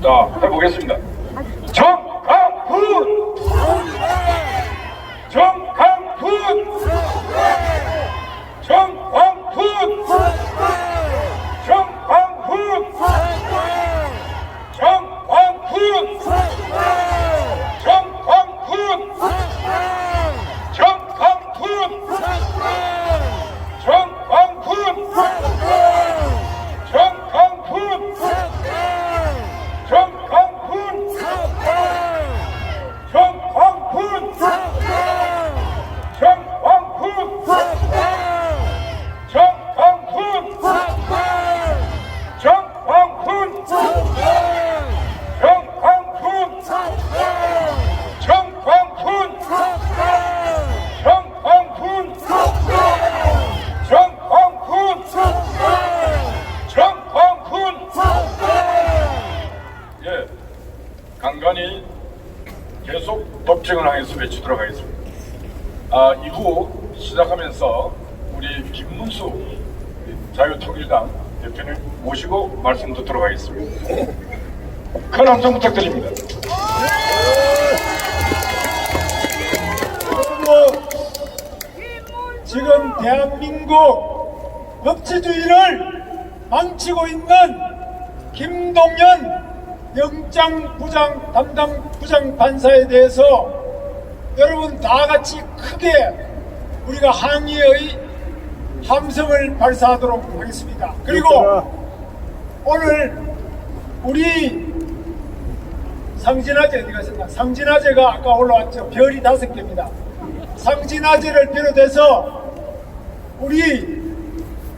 자, 해보겠습니다. 정강훈! 정강훈! 정광훈! 정광훈! 정광훈! 정광훈! 정광훈! 정광훈! 정광훈! 정광훈! 정광훈! 정광훈! 정광훈! 정광훈! 정광훈! 정광훈! 정광훈! 정광훈! 정광훈! 예, 간간히 계속 법정을 향해서 외치도록 하겠습니다. 이후 시작하면서 우리 김문수 자유통일당 대표님 모시고 말씀 듣도록 하겠습니다. 큰 함성 부탁드립니다. 지금 대한민국 법치주의를 망치고 있는 김동연 영장부장 담당 부장판사에 대해서 여러분 다 같이 크게 우리가 항의의 함성을 발사하도록 하겠습니다. 그리고 오늘 우리 상진아재 어디 가셨나? 상진아재가 아까 올라왔죠. 별이 5개입니다. 상진아재를 비롯해서 우리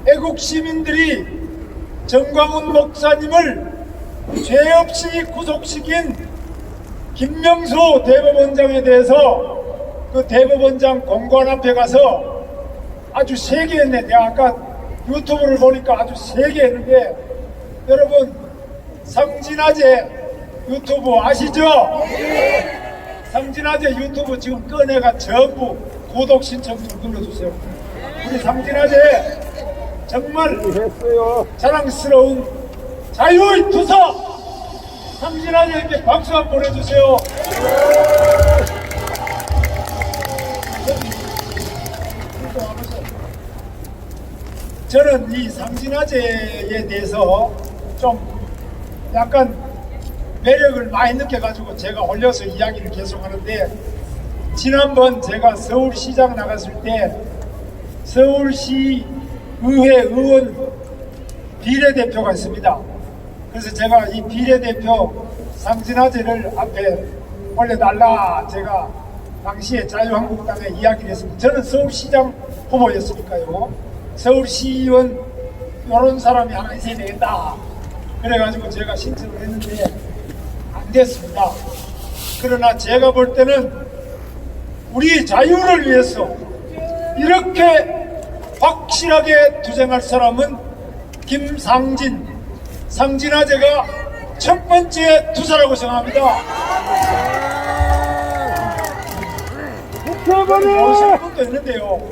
애국 시민들이 정광훈 목사님을 죄 없이 구속시킨 김명수 대법원장에 대해서 그 대법원장 공관 앞에 가서 아주 세게 했네. 내가 아까 유튜브를 보니까 아주 세게 했는데, 여러분 상진아재 유튜브 아시죠? 상진아재 유튜브 지금 꺼내가 전부 구독 신청 좀 눌러주세요. 우리 상진아재 정말 자랑스러운 자유의 투사 상진아재에게 박수 한번 보내주세요. 저는 이 상진아재에 대해서 좀 약간 매력을 많이 느껴가지고 제가 올려서 이야기를 계속하는데, 지난번 제가 서울시장 나갔을 때 서울시 의회 의원 비례대표가 있습니다. 그래서 제가 이 비례대표 상진아재를 앞에 올려달라 제가 당시에 자유한국당에 이야기를 했습니다. 저는 서울시장 후보였으니까요. 서울시의원 이런 사람이 하나 있어야 되겠다. 그래가지고 제가 신청을 했는데 안 됐습니다. 그러나 제가 볼 때는 우리 자유를 위해서 이렇게 확실하게 투쟁할 사람은 김상진, 상진아재가 첫 번째 투사라고 생각합니다. 보실 분도 있는데요.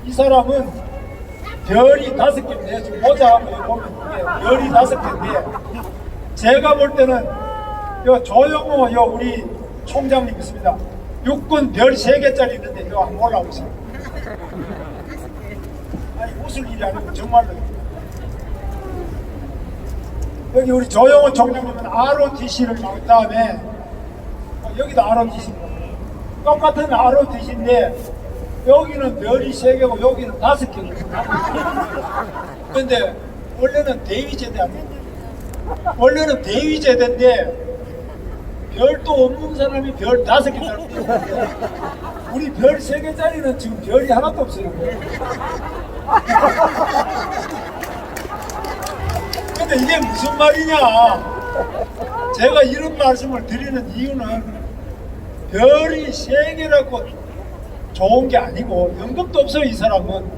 이 사람은 별이 5개인데, 지금 모자 한번 보면 별이 5개인데, 제가 볼 때는 요 조영호 요 우리 총장님 있습니다. 육군 별 3개짜리 있는데 요 한번 올라오세요. 아니 웃을 일이 아니고 정말로. 여기 우리 조영호 총장님은 ROTC를 나온 다음에 여기도 ROTC입니다. 똑같은 ROTC인데 여기는 별이 3개고 여기는 5개입니다. 근데 원래는 대위제대 아닙니까? 원래는 대위제대인데 별도 없는 사람이 별 5개짜리 있는데 우리 별 3개짜리는 지금 별이 하나도 없어요. 근데 이게 무슨 말이냐? 제가 이런 말씀을 드리는 이유는 별이 3개라고 좋은 게 아니고 연금도 없어요. 이 사람은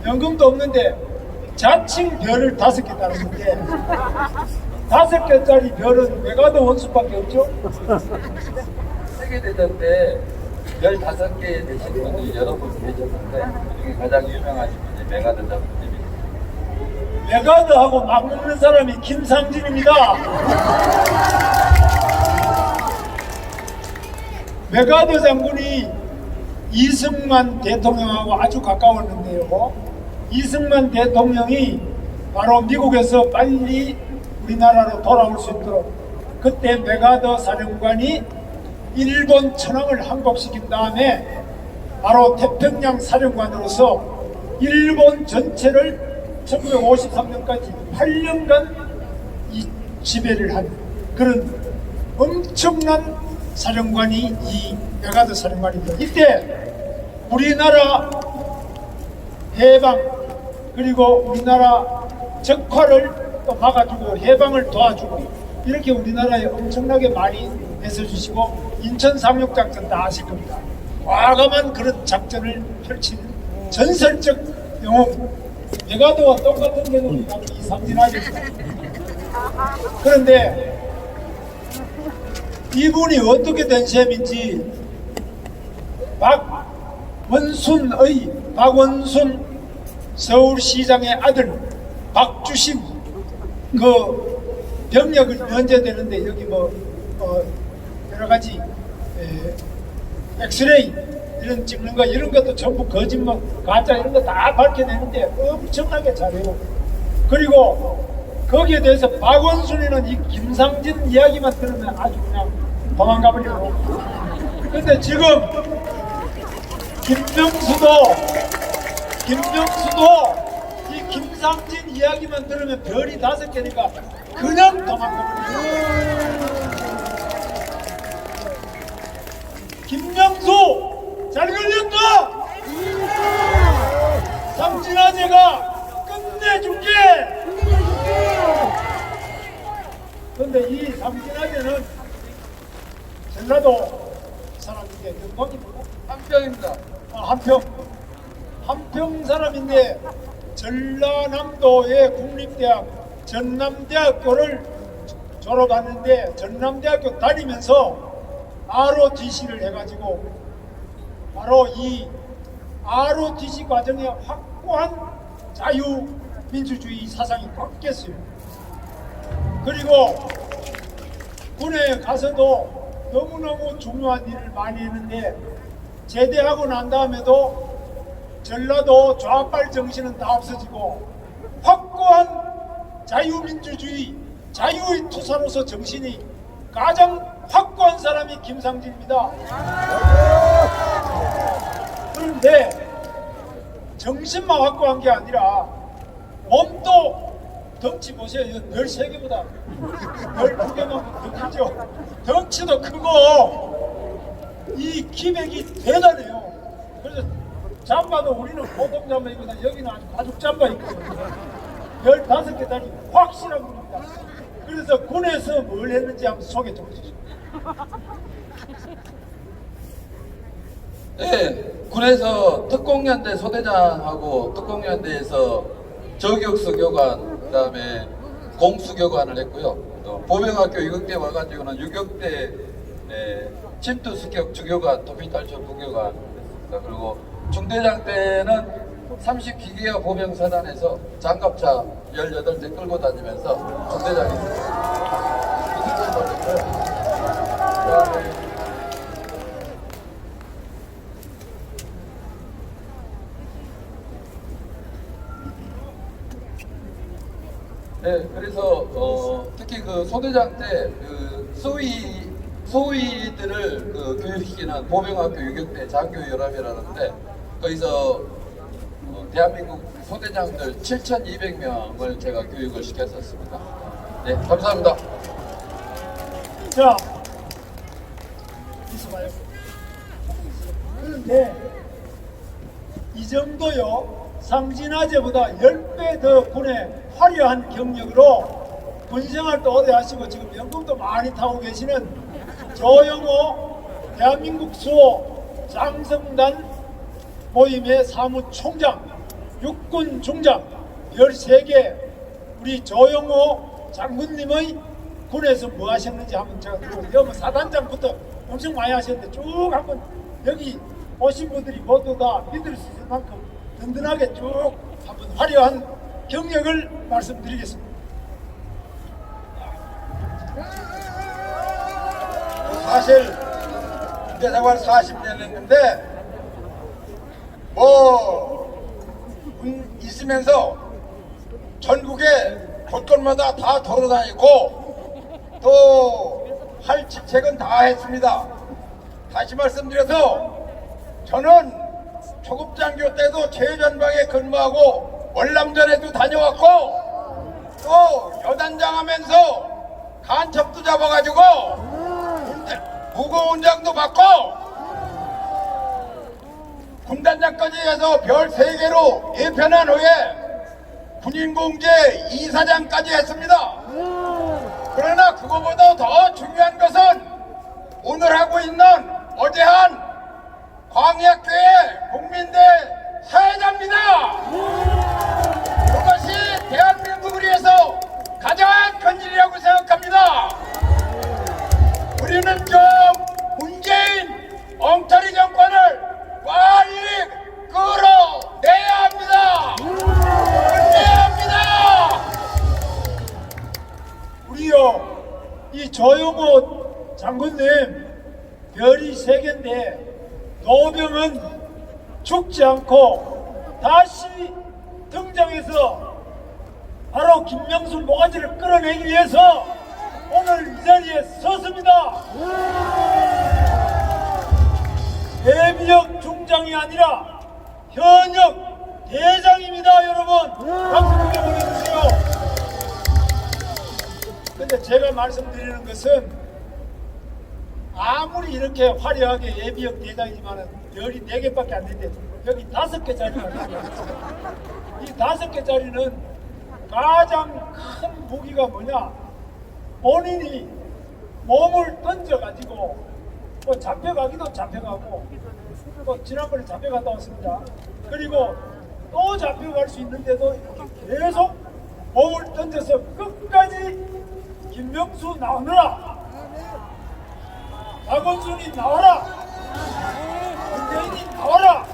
연금도 없는데 자칭 별을 5개 달았는데 5개짜리 별은 메가더 원수밖에 없죠? 세계대전 때 15개 되신 분들이 여러 분 계셨는데 그중에 가장 유명하신 분이 메가더 장군님이십니다. 메가드하고 맞먹는 사람이 김상진입니다. 메가드 장군이 이승만 대통령하고 아주 가까웠는데요. 이승만 대통령이 바로 미국에서 빨리 우리나라로 돌아올 수 있도록 그때 메가드 사령관이 일본 천황을 항복시킨 다음에 바로 태평양 사령관으로서 일본 전체를 1953년까지 8년간 이 지배를 한 그런 엄청난 사령관이 이 메가드 사령관입니다. 이때 우리나라 해방 그리고 우리나라 적화를 또 막아주고 해방을 도와주고 이렇게 우리나라에 엄청나게 많이 애써주시고 인천 상륙작전 다 아실 겁니다. 과감한 그런 작전을 펼치는 전설적 영웅 메가드와 똑같은 개념이 바로 이 삼진아입니다. 그런데 이분이 어떻게 된 셈인지 박원순 서울시장의 아들 박주신 그 병력을 면제되는데 여기 여러 가지 엑스레이 이런 찍는 거 이런 것도 전부 거짓말 가짜 이런 거 다 밝혀내는데 엄청나게 잘해요. 그리고 거기에 대해서 박원순이는 이 김상진 이야기만 들으면 아주 그냥 도망가 버려요. 근데 지금 김명수도 이 김상진 이야기만 들으면 별이 5개니까 그냥 도망가 버려요. 김명수 잘 걸렸다. 삼진아제가 끝내줄게. 그런데 이 삼진아제는 전라도 사람인데 영광입니다. 한평입니다. 한평 사람인데 전라남도의 국립대학 전남대학교를 졸업하는데 전남대학교 다니면서 ROTC를 해가지고 바로 이 ROTC 과정에 확고한 자유민주주의 사상이 꺾였어요. 그리고 군에 가서도 너무너무 중요한 일을 많이 했는데 제대하고 난 다음에도 전라도 좌빨 정신은 다 없어지고 확고한 자유민주주의 자유의 투사로서 정신이 가장 확고한 사람이 김상진입니다. 그런데 정신만 확고한 게 아니라 몸도 덩치 보세요. 별 3개보다 별 2개만큼 더 크죠. 덩치도 크고 이 기백이 대단해요. 그래서 잠바도 우리는 보통 잠바 입거나 여기는 아주 가죽 잠바 입거든요. 별 5개 다니 확실한 겁니다. 그래서 군에서 뭘 했는지 한번 소개 좀 해주시죠. 네, 군에서 특공연대 소대장하고 특공연대에서 저격수 교관, 그다음에 공수교관을 했고요. 또 보병학교 유격대 와가지고는 유격대 침투 습격 주교관, 도피탈출 부교관 했습니다. 그리고 중대장 때는 30기계화 보병사단에서 장갑차 18대 끌고 다니면서 중대장했습니다. 네, 그래서 특히 그 소대장 때 그 소위들을 그 교육시키는 보병학교 유격대 장교연합이라는데 거기서 대한민국 소대장들 7,200명을 제가 교육을 시켰었습니다. 네, 감사합니다. 자, 있어봐요. 그런데 이 정도요, 상진아제보다 10배 더 군의 화려한 경력으로 군생활도 오래 하시고 지금 연금도 많이 타고 계시는 조영호 대한민국 수호 장성단 모임의 사무총장, 육군 중장 13개 우리 조영호 장군님의 군에서 뭐 하셨는지 한번 제가 들어보세요. 여기 사단장부터 엄청 많이 하셨는데 쭉 한번 여기 오신 분들이 모두 다 믿을 수 있을 만큼 든든하게 쭉 한번 화려한 경력을 말씀드리겠습니다. 사실 군대 생활 40년 했는데 있으면서 전국에 곳곳마다 다 돌아다니고 또 할 직책은 다 했습니다. 다시 말씀드려서 저는 초급장교 때도 제전방에 근무하고 월남전에도 다녀왔고 또 여단장 하면서 간첩도 잡아가지고 무고훈장도 받고 군단장까지 해서 별 3개로 예편한 후에 군인공제 이사장까지 했습니다. 그러나 그거보다 더 중요한 것은 오늘 하고 있는 어제 한 광약교회 국민대 사회자입니다. 그것이 대한민국을 위해서 가장 큰 일이라고 생각합니다. 우리는 좀 문재인 엉터리 정권을 빨리 끌어내야 합니다. 끌어내야 합니다. 우리요, 이 조용호 장군님 별이 3개인데 노병은 죽지 않고 다시 등장해서 바로 김명수 모가지를 끌어내기 위해서 오늘 이 자리에 섰습니다. 예비역 중장이 아니라 현역 대장입니다. 여러분 박수 크게 보내주세요. 근데 제가 말씀드리는 것은 아무리 이렇게 화려하게 예비역 대장이지만은 별이 4개밖에 안 되는데 여기 5개짜리가 있어요. 이 5개짜리는 가장 큰 무기가 뭐냐? 본인이 몸을 던져가지고 뭐 잡혀가기도 잡혀가고 뭐 지난번에 잡혀갔다 왔습니다. 그리고 또 잡혀갈 수 있는데도 이렇게 계속 몸을 던져서 끝까지 김명수 나오느라, 박원순이 나와라, 문재인이 나와라,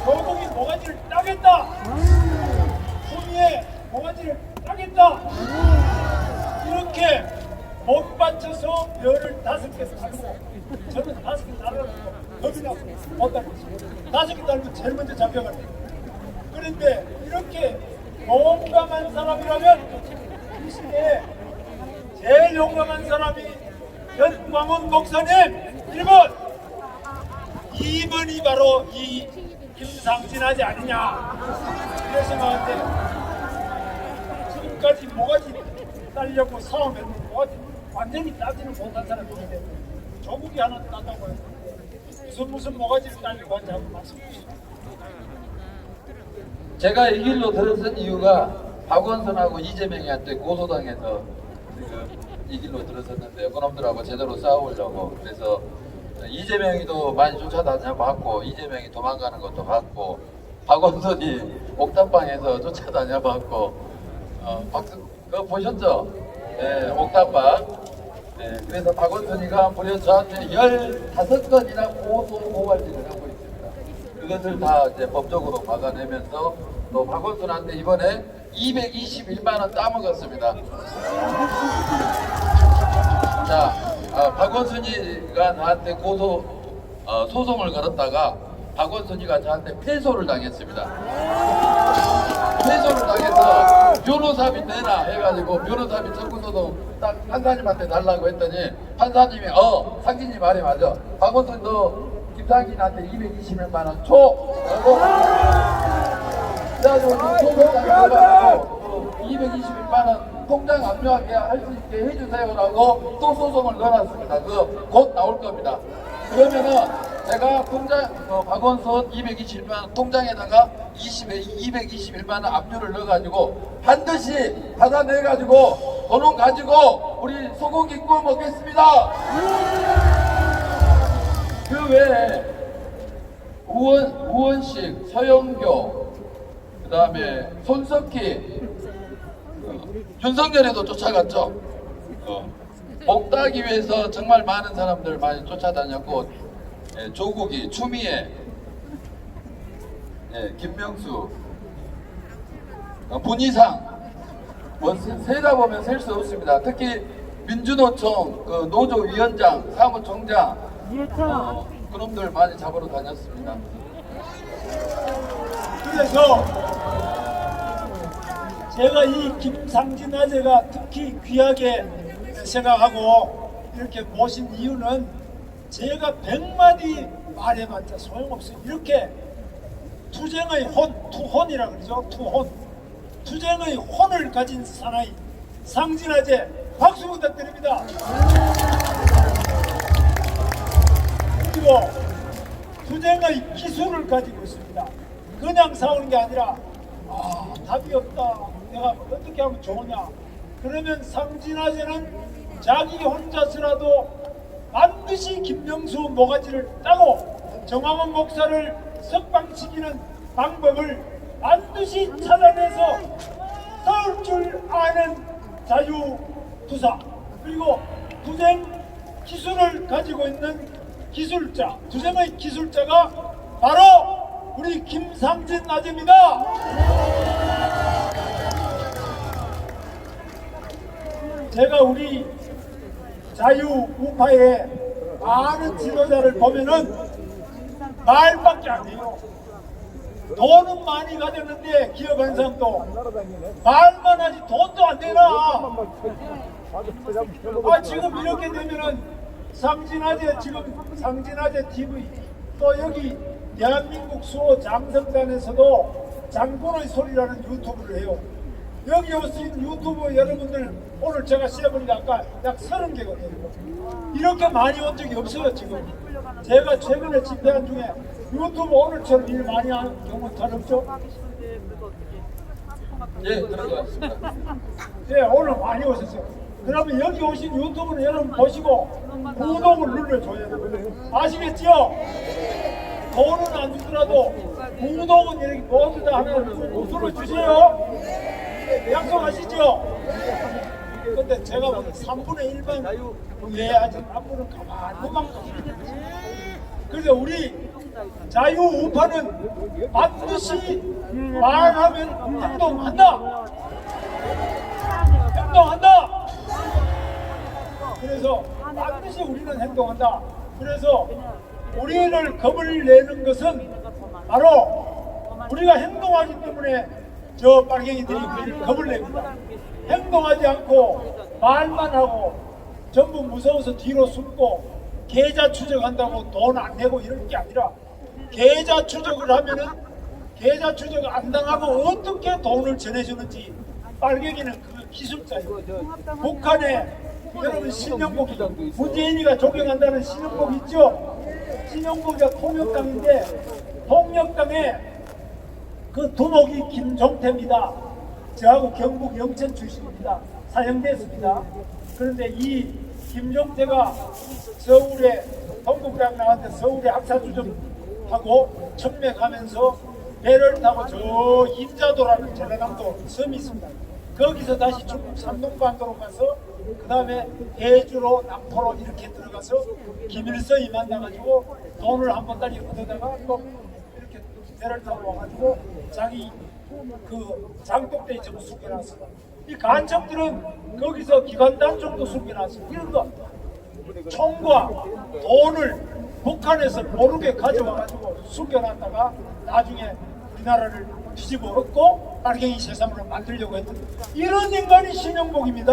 조국이 모가지를 따겠다, 추미애 모가지를 따겠다, 이렇게 못 받쳐서 별을 5개 달고 저는 5개 달라고 겁이 나고 못 달고 있어요. 5개 달고 제일 먼저 잡혀갈 거예요. 그런데 이렇게 용감한 사람이라면 이 시대에 제일 용감한 사람이 현광훈 목사님 1번, 2번이 바로 이 김상진하지 않느냐. 그래서 나한테 지금까지 모가지 따려고 싸움했는데 모가지 완전히 따지는 못한 사람인데 조국이 하나 땄다고 해서 무슨 모가지를 따려고 하지 하고 말씀해 주시죠. 제가 이 길로 들어선 이유가 박원순하고 이재명이한테 고소당해서 지금 이 길로 들어섰는데요. 그놈들하고 제대로 싸우려고. 그래서 이재명이도 많이 쫓아다녀봤고 이재명이 도망가는 것도 봤고 박원순이 옥탑방에서 쫓아다녀봤고 그거 보셨죠? 네, 옥탑방. 네, 그래서 박원순이가 무려 저한테 15건이나 고소 고발질을 하고 있습니다. 그것을 다 이제 법적으로 막아내면서 또 박원순한테 이번에 221만 원 따먹었습니다. 자, 박원순이가 나한테 소송을 걸었다가 박원순이가 저한테 패소를 당했습니다. 패소를 당해서 변호사비 내라 해가지고 변호사비 청구소송 딱 판사님한테 달라고 했더니 판사님이 상진이 말이 맞아. 박원순 너 김상진한테 221만 원 줘. 그래가지고 소송 당해가지고 221만 원 통장 압류하게 할 수 있게 해주세요라고 또 소송을 넣어놨습니다. 그거 곧 나올 겁니다. 그러면은 제가 통장 박원순 221만 원 통장에다가 221만 원 압류를 넣어가지고 반드시 받아내가지고 돈은 가지고 우리 소고기 구워 먹겠습니다. 그 외에 우원식, 서영교, 그 다음에 손석희, 윤석열에도 쫓아갔죠. 목따기 위해서 정말 많은 사람들 많이 쫓아다녔고, 조국이, 추미애, 김명수, 분위상 뭐 세다 보면 셀 수 없습니다. 특히 민주노총 그 노조위원장, 사무총장 그놈들 많이 잡으러 다녔습니다. 그래서 제가 이 김상진 아재가 특히 귀하게 생각하고 이렇게 모신 이유는 제가 100마디 말해봤자 소용없어요. 이렇게 투쟁의 혼, 투혼이라 그러죠. 투쟁의 혼을 가진 사나이 상진 아재 박수 부탁드립니다. 그리고 투쟁의 기술을 가지고 있습니다. 그냥 싸우는 게 아니라 답이 없다. 내가 어떻게 하면 좋으냐. 그러면 상진아재는 자기 혼자서라도 반드시 김명수 모가지를 따고 정황원 목사를 석방시키는 방법을 반드시 찾아내서 싸울 줄 아는 자유투사 그리고 투쟁 기술을 가지고 있는 기술자, 투쟁의 기술자가 바로 우리 김상진 아재입니다. 제가 우리 자유우파의 많은 지도자를 보면은 말밖에 안 해요. 돈은 많이 가졌는데 기업한 사람도 말만 하지 돈도 안 되나. 지금 이렇게 되면은 상진아재 지금 상진아재 TV 또 여기 대한민국 수호 장성단에서도 장군의 소리라는 유튜브를 해요. 여기 오신 유튜브 여러분들 오늘 제가 세어보니까 아까 약 30개거든요. 이렇게 많이 온 적이 없어요. 지금 제가 최근에 집회한 중에 유튜브 오늘처럼 일 많이 하는 경우는 잘 없죠? 예, 그런 것 같습니다. 네, 오늘 많이 오셨어요. 그러면 여기 오신 유튜브는 여러분 보시고 구독을 눌러줘야 돼요. 아시겠죠? 돈은 안 주더라도 구독은 이렇게 모두 다 하나 눌러주세요. 약속하시죠? 근데 제가 보기엔 3분의 1만 이해하지 앞으로는 가만히 도망갑니다. 그래서 우리 자유우파는 반드시 말하면 행동한다. 행동한다. 그래서 반드시 우리는 행동한다. 그래서 우리를 겁을 내는 것은 바로 우리가 행동하기 때문에 저 빨갱이들이 우리를 겁을 냅니다. 행동하지 않고 말만 하고 전부 무서워서 뒤로 숨고 계좌 추적한다고 돈 안 내고 이럴 게 아니라 계좌 추적을 하면은 계좌 추적 안 당하고 어떻게 돈을 전해주는지 빨갱이는 그 기술자예요. 북한에 여러분 신영복 문재인이가 존경한다는 신영복 있죠? 신영복이가 통역당인데 통역당에 그 두목이 김종태입니다. 저하고 경북 영천 출신입니다. 사형됐습니다. 그런데 이 김종태가 서울에 동국대학 나왔는데 서울에 학사주점하고 척맥하면서 배를 타고 저 임자도라는 전라남도 섬이 있습니다. 거기서 다시 중국山东반도로 가서 그 다음에 해주로 남포로 이렇게 들어가서 김일성이 만나가지고 돈을 한 번다리 얻어다가 또 이렇게 배를 타고 와가지고 자기 그 장독대에 좀 숨겨놨어요. 이 간첩들은 거기서 기관단총도 숨겨놨어요. 이런 거 총과 돈을 북한에서 모르게 가져와가지고 숨겨놨다가 나중에 우리나라를 뒤집어 엎고 빨갱이 세상으로 만들려고 했던 이런 인간이 신영복입니다.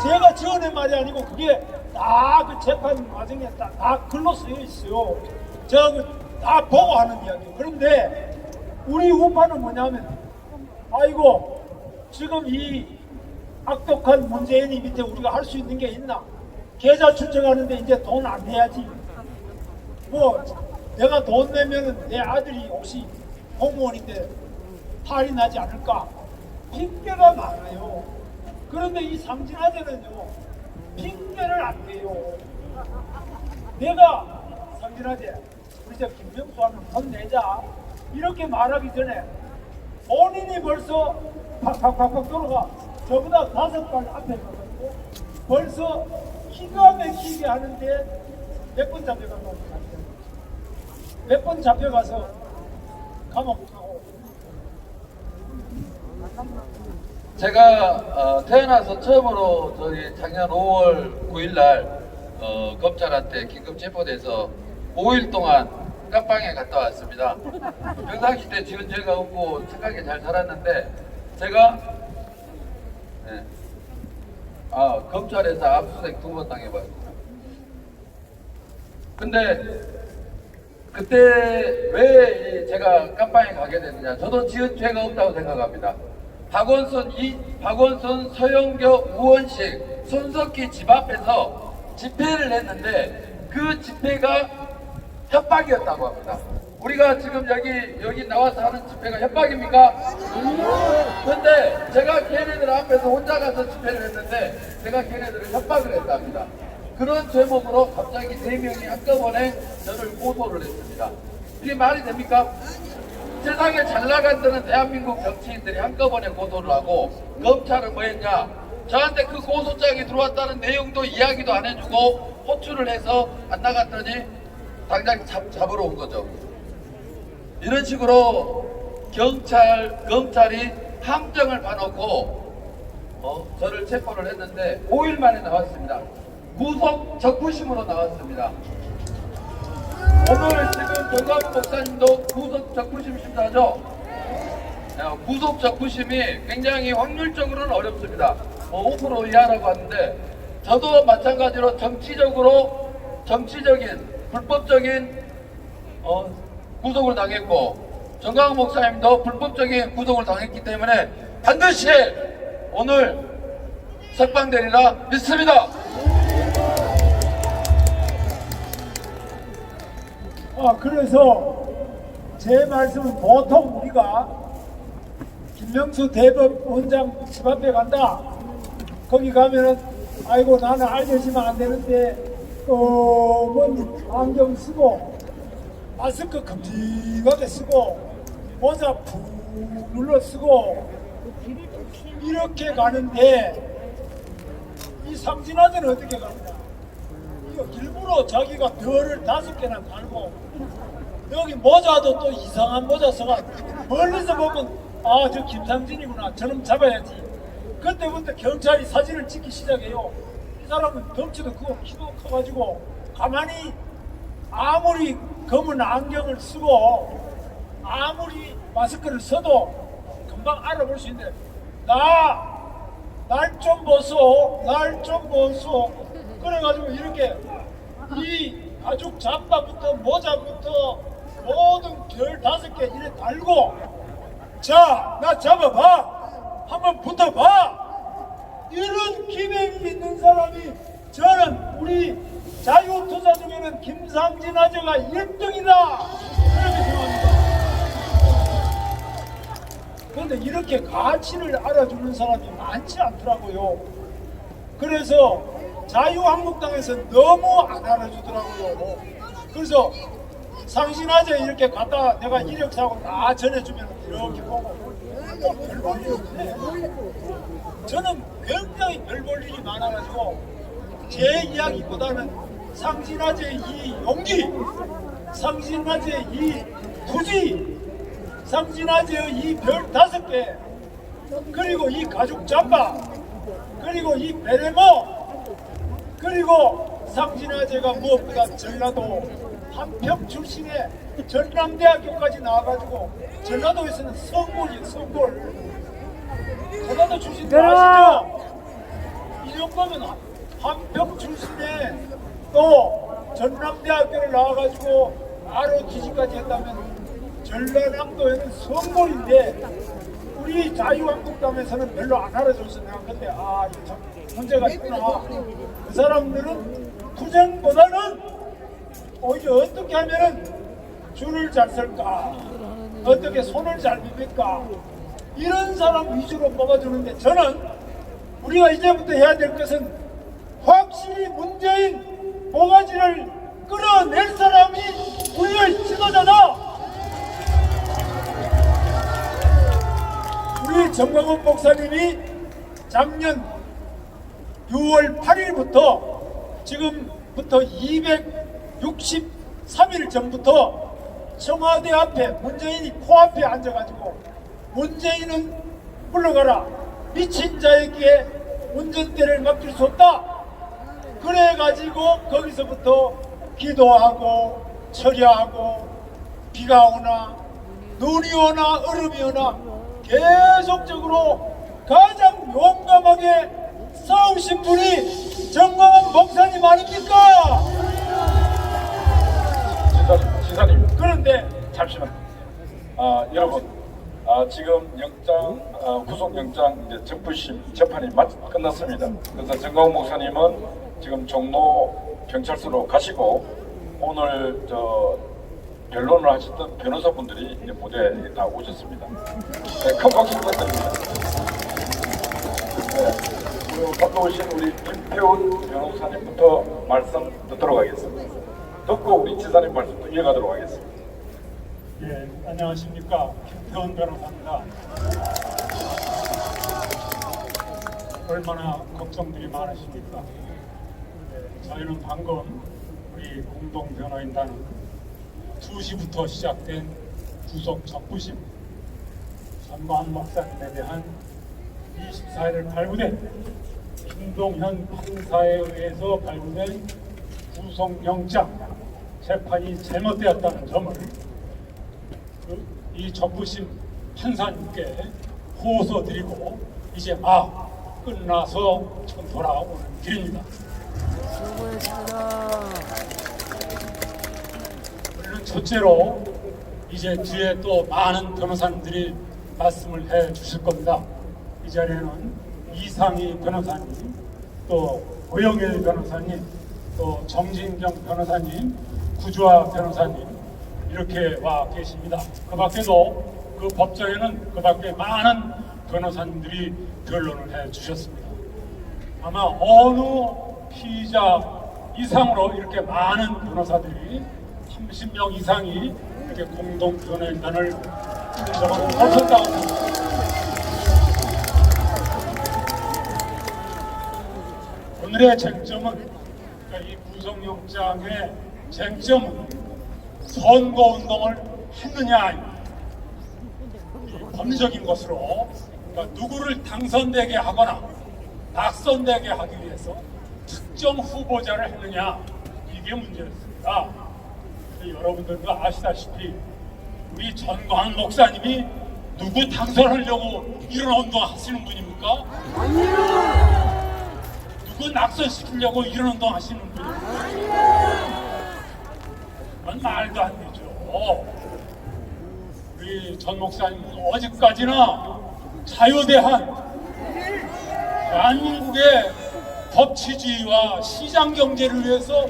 제가 지어낸 말이 아니고 그게 다 그 재판 과정에 다 글로 쓰여 있어요. 제가 다 보고 하는 이야기예요. 그런데 우리 우파는 뭐냐면 아이고 지금 이 악독한 문재인이 밑에 우리가 할 수 있는 게 있나? 계좌 추적하는데 이제 돈 안 내야지. 뭐 내가 돈 내면은 내 아들이 혹시 공무원인데 탈이 나지 않을까? 핑계가 많아요. 그런데 이 상진아재는요 핑계를 안 대요. 내가 상진아재 우리 저 김명수하면 돈 내자 이렇게 말하기 전에 본인이 벌써 팍팍팍팍 돌아가 저보다 5발 앞에 가가지고 벌써 기가 막히게 하는데 몇 번 잡혀가서 몇 번 잡혀가서 감옥 가고 제가 태어나서 처음으로 저희 작년 5월 9일 날 검찰한테 긴급 체포돼서 5일 동안 깜빵에 갔다 왔습니다. 평상시 때 지은 죄가 없고 착하게 잘 살았는데 제가 검찰에서 압수수색 2번 당해봤습니다. 근데 그때 왜 제가 깜빵에 가게 됐느냐? 저도 지은 죄가 없다고 생각합니다. 박원순, 서영교, 우원식, 손석희 집 앞에서 집회를 했는데 그 집회가 협박이었다고 합니다. 우리가 지금 여기 나와서 하는 집회가 협박입니까? 근데 제가 걔네들 앞에서 혼자 가서 집회를 했는데 제가 걔네들을 협박을 했답니다. 그런 제목으로 갑자기 4명이 한꺼번에 저를 고소를 했습니다. 이게 말이 됩니까? 세상에 잘 나간다는 대한민국 정치인들이 한꺼번에 고소를 하고 검찰은 뭐 했냐? 저한테 그 고소장이 들어왔다는 내용도 이야기도 안 해주고 호출을 해서 안 나갔더니 당장 잡으러 온 거죠. 이런 식으로 검찰이 함정을 봐놓고 저를 체포를 했는데 5일 만에 나왔습니다. 구속 적부심으로 나왔습니다. 오늘 지금 정광훈 목사님도 구속 적부심 심사죠. 구속 적부심이 굉장히 확률적으로는 어렵습니다. 5% 이하라고 하는데 저도 마찬가지로 정치적인 불법적인 구속을 당했고 정광훈 목사님도 불법적인 구속을 당했기 때문에 반드시 오늘 석방되리라 믿습니다. 그래서 제 말씀은 보통 우리가 김명수 대법원장 집 앞에 간다. 거기 가면은 아이고 나는 알려지면 안 되는데 검은 안경 쓰고 마스크 큼직하게 쓰고 모자 푹 눌러 쓰고 이렇게 가는데 이 상진아재는 어떻게 갑니까? 이거 일부러 자기가 별을 5개나 달고 여기 모자도 또 이상한 모자 써가 멀리서 보면 아 저 김상진이구나 저놈 잡아야지. 그때부터 경찰이 사진을 찍기 시작해요. 이 사람은 덩치도 크고 키도 커가지고 가만히 아무리 검은 안경을 쓰고 아무리 마스크를 써도 금방 알아볼 수 있는데 날 좀 보소 날 좀 보소 그래가지고 이렇게 이 가죽 잠바부터 모자부터 모든 별 5개 이래 달고 자 나 잡아봐 한번 붙어봐 이런 기백이 있는 사람이 저는 우리 자유투자 중에는 김상진 아재가 1등이다 그렇게 생각합니다. 그런데 이렇게 가치를 알아주는 사람이 많지 않더라고요. 그래서 자유한국당에서 너무 안 알아주더라고요. 그래서 상진 아재 이렇게 갖다 내가 이력사하고 다 전해주면 이렇게 보고 별 볼 일 없네. 저는 굉장히 별 볼 일이 많아가지고 제 이야기보다는 상진아재의 이 용기, 상진아재의 이 투지, 상진아재의 이 별 5개, 그리고 이 가죽 잠바, 그리고 이 베레모, 그리고 상진아재가 무엇보다 전라도 한평 출신의 전남대학교까지 나와가지고 전라도에서는 성골이에요. 성골. 전라도 출신들 아시죠? 이 정도면 한평 출신의 또 전남대학교를 나와가지고 ROTC까지 했다면 전라남도에는 성골인데 우리 자유한국당에서는 별로 안 알아줘서 내가 그때 이거 참 문제가 있구나. 그 사람들은 투쟁보다는 오히려 어떻게 하면은 줄을 잘 쓸까, 어떻게 손을 잘 비빌까 이런 사람 위주로 뽑아주는데 저는 우리가 이제부터 해야 될 것은 확실히 문재인 모가지를 끌어낼 사람이 우리의 지도자다. 우리 정광훈 목사님이 작년 6월 8일부터 지금부터 263일 전부터 청와대 앞에 문재인이 코앞에 앉아가지고 문재인은 물러가라. 미친 자에게 운전대를 맡길 수 없다. 그래가지고 거기서부터 기도하고 철야하고 비가 오나 눈이 오나 얼음이 오나 계속적으로 가장 용감하게 싸우신 분이 정광훈 목사님 아닙니까? 지사님 그런데 잠시만. 여러분, 지금 구속영장 이제 정부심 재판이 끝났습니다. 그래서 정광훈 목사님은 지금 종로 경찰서로 가시고 오늘 변론을 하셨던 변호사분들이 이제 무대에 다 오셨습니다. 네, 큰 박수 부탁드립니다. 네, 그리고 갔다 오신 우리 김태훈 변호사님부터 말씀 듣도록 하겠습니다. 듣고 우리 지사님 말씀도 이어가도록 하겠습니다. 예, 안녕하십니까. 김태훈 변호사입니다. 얼마나 걱정들이 많으십니까? 예, 저희는 방금 우리 공동변호인단은 2시부터 시작된 구속 적부심 전광훈 목사님에 대한 24일 발부된 김동현 판사에 의해서 발부된 구속영장 재판이 잘못되었다는 점을 이 적부심 판사님께 호소드리고 이제 끝나서 지금 돌아오는 길입니다. 물론 첫째로 이제 뒤에 또 많은 변호사님들이 말씀을 해 주실 겁니다. 이 자리에는 이상희 변호사님, 또 고영일 변호사님, 또 정진경 변호사님, 구주아 변호사님 이렇게 와 계십니다. 그 밖에도 그 법정에는 그 밖에 많은 변호사님들이 변론을 해 주셨습니다. 아마 어느 피의자 이상으로 이렇게 많은 변호사들이 30명 이상이 이렇게 공동 변호인단을 신청을 하셨다고 합니다. 오늘의 쟁점은 그러니까 이 구속영장의 쟁점은 선거운동을 했느냐 법리적인 것으로 그러니까 누구를 당선되게 하거나 낙선되게 하기 위해서 특정 후보자를 했느냐 이게 문제였습니다. 여러분들도 아시다시피 우리 전광훈 목사님이 누구 당선하려고 이런 운동 하시는 분입니까? 아니요. 누구 낙선시키려고 이런 운동 하시는 분입니까? 그건 말도 안 되죠. 우리 전 목사님은 어제까지나 자유대한 대한민국의 법치주의와 시장 경제를 위해서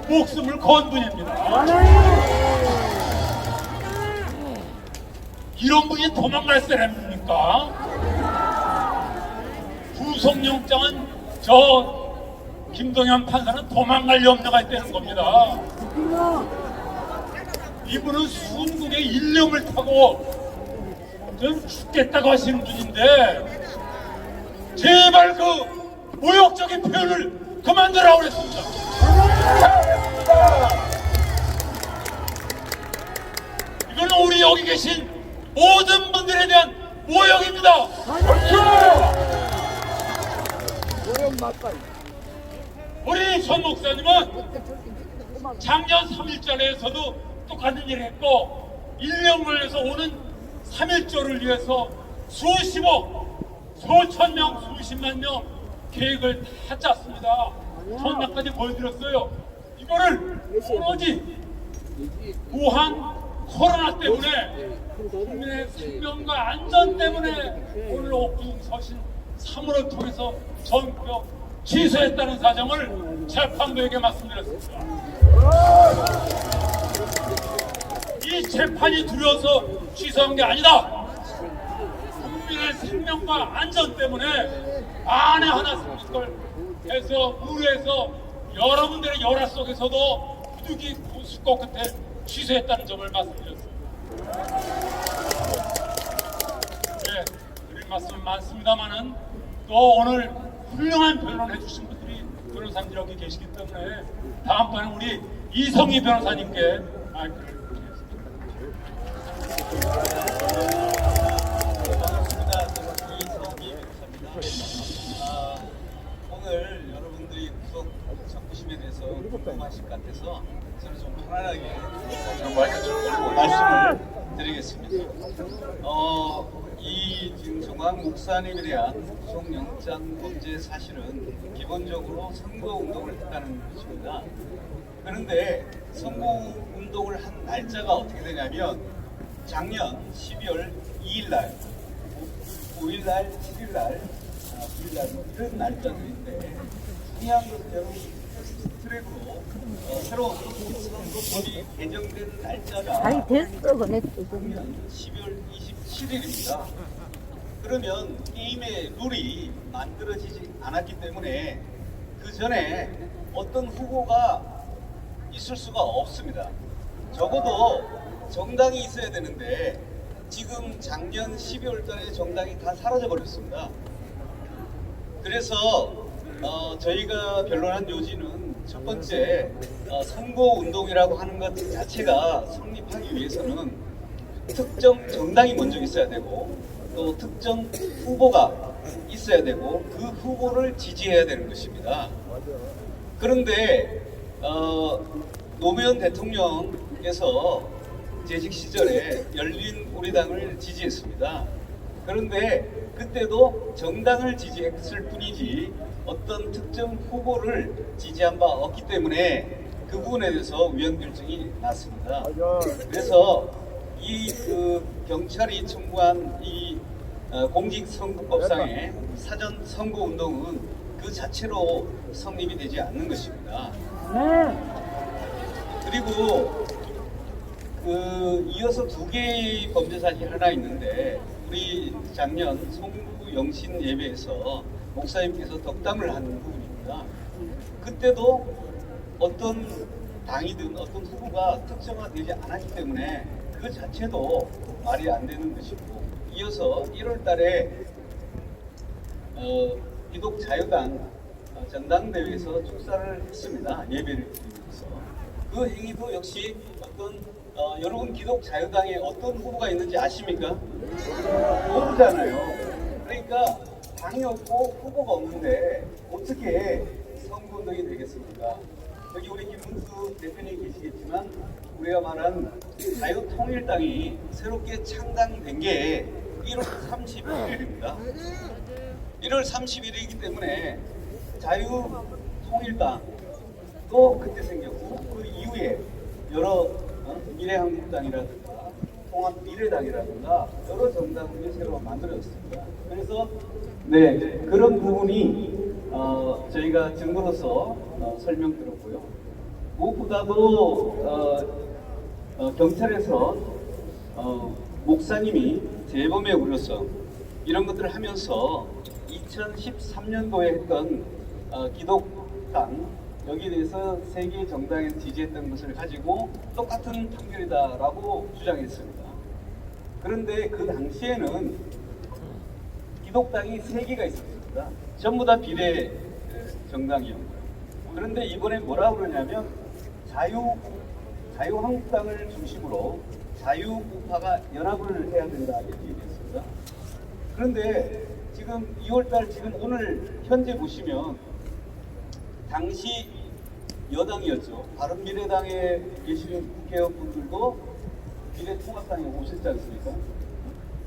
목숨을 건 분입니다. 이런 분이 도망갈 사람입니까? 구속영장은 저 김동현 판사는 도망갈 염려가 있다는 겁니다. 이분은 순국의 일념을 타고 좀 죽겠다고 하시는 분인데 제발 그 모욕적인 표현을 그만두라고 그랬습니다. 이건 우리 여기 계신 모든 분들에 대한 모욕입니다. 우리 전 목사님은 작년 3.1절에서도 똑같은 일을 했고 1년 걸려서 오는 3.1절을 위해서 수십억, 수천 명, 수십만 명 계획을 다 짰습니다. 전날까지 보여드렸어요. 이거를 오로지 무한 코로나 때문에 국민의 생명과 안전 때문에 오늘 옥중 서신 3월을 통해서 전격 취소했다는 사정을 재판부에게 말씀드렸습니다. 이 재판이 두려워서 취소한 게 아니다. 국민의 생명과 안전 때문에 만에 하나 생길 걸 해서 우려해서 여러분들의 열화 속에서도 부득이 수고 끝에 취소했다는 점을 말씀드렸습니다. 네, 드릴 말씀은 많습니다만은 또 오늘 훌륭한 변론을 해주신 분들이 변호사님들이 여기 계시기 때문에 다음번에 우리 이성희 변호사님께 마이크를 드리겠습니다. 반갑습니다. 다들 여러분들이 구속 적부심에 대해서 궁금하실 것 같아서 저는 좀 편안하게 좀 말씀을 드리겠습니다. 이 지금 정광 목사님에 대한 구속영장 범죄 사실은 기본적으로 선거운동을 했다는 것입니다. 그런데 선거운동을 한 날짜가 어떻게 되냐면 작년 12월 2일날, 5일날, 7일날, 9일날 이런 날짜들인데 중요한 것은 여러분 트랙으로 새로운 선거법이 개정된 날짜가 잘 됐어, 그네. 작년 12월 27일입니다. 그러면 게임의 룰이 만들어지지 않았기 때문에 그 전에 어떤 후보가 있을 수가 없습니다. 적어도 정당이 있어야 되는데 지금 작년 12월 달에 정당이 다 사라져 버렸습니다. 그래서 저희가 변론한 요지는 첫 번째 선거운동이라고 하는 것 자체가 성립하기 위해서는 특정 정당이 먼저 있어야 되고 또 특정 후보가 있어야 되고 그 후보를 지지해야 되는 것입니다. 그런데 노무현 대통령께서 재직 시절에 열린우리당을 지지했습니다. 그런데 그때도 정당을 지지했을 뿐이지 어떤 특정 후보를 지지한 바 없기 때문에 그 부분에 대해서 위헌 결정이 났습니다. 그래서 이 경찰이 청구한 이 공직선거법상의 사전 선거운동은 그 자체로 성립이 되지 않는 것입니다. 그리고 이어서 두 개의 범죄 사실이 하나 있는데 우리 작년 송구 영신 예배에서 목사님께서 덕담을 하는 부분입니다. 그때도 어떤 당이든 어떤 후보가 특정화되지 않았기 때문에 그 자체도 말이 안 되는 것이고 이어서 1월 달에 기독자유당 전당대회에서 축사를 했습니다. 예배를 드리면서 그 행위도 역시 어떤 여러분 기독자유당에 어떤 후보가 있는지 아십니까? 모르잖아요. 그러니까 당이 없고 후보가 없는데 어떻게 선거운동이 되겠습니까? 여기 우리 김문수 대표님 계시겠지만 우리가 말한 자유통일당이 새롭게 창당된 게 1월 31일입니다. 1월 31일이기 때문에 자유통일당도 그때 생겼고 그 이후에 여러 미래한국당이라든가 통합미래당이라든가 여러 정당들이 새로 만들어졌습니다. 그래서 그런 부분이 저희가 증거로서 설명드렸고요. 무엇보다도 경찰에서 목사님이 재범에 우려서 이런 것들을 하면서 2013년도에 했던 기독당 여기에 대해서 세계 정당에 지지했던 것을 가지고 똑같은 판결이다라고 주장했습니다. 그런데 그 당시에는 기독당이 3개가 있었습니다. 전부 다 비례 정당이었고요. 그런데 이번에 뭐라고 그러냐면 자유한국당을 중심으로 자유우파가 연합을 해야 된다 이렇게 얘기했습니다. 그런데 지금 2월달 지금 오늘 현재 보시면 당시 여당이었죠. 바른미래당에 계시는 국회의원분들도 미래통합당에 오셨지 않습니까?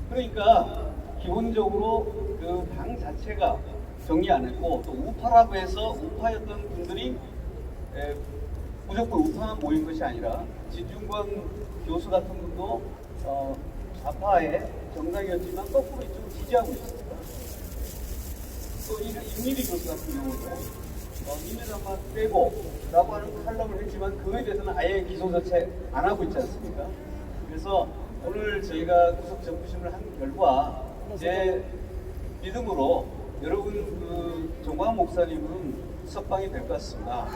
그러니까 기본적으로 그 당 자체가 정리 안 했고 또 우파라고 해서 우파였던 분들이 무조건 우파만 모인 것이 아니라 진중권 교수 같은 분도 좌파의 정당이었지만 거꾸로 이쪽을 지지하고 있습니다. 또 임미리 교수 같은 경우도 민주당만 빼고 라고 하는 칼럼을 했지만 그거에 대해서는 아예 기소 자체 안 하고 있지 않습니까? 그래서 오늘 저희가 구속 적부심을 한 결과 제 믿음으로 여러분 정광 목사님은 석방이 될 것 같습니다.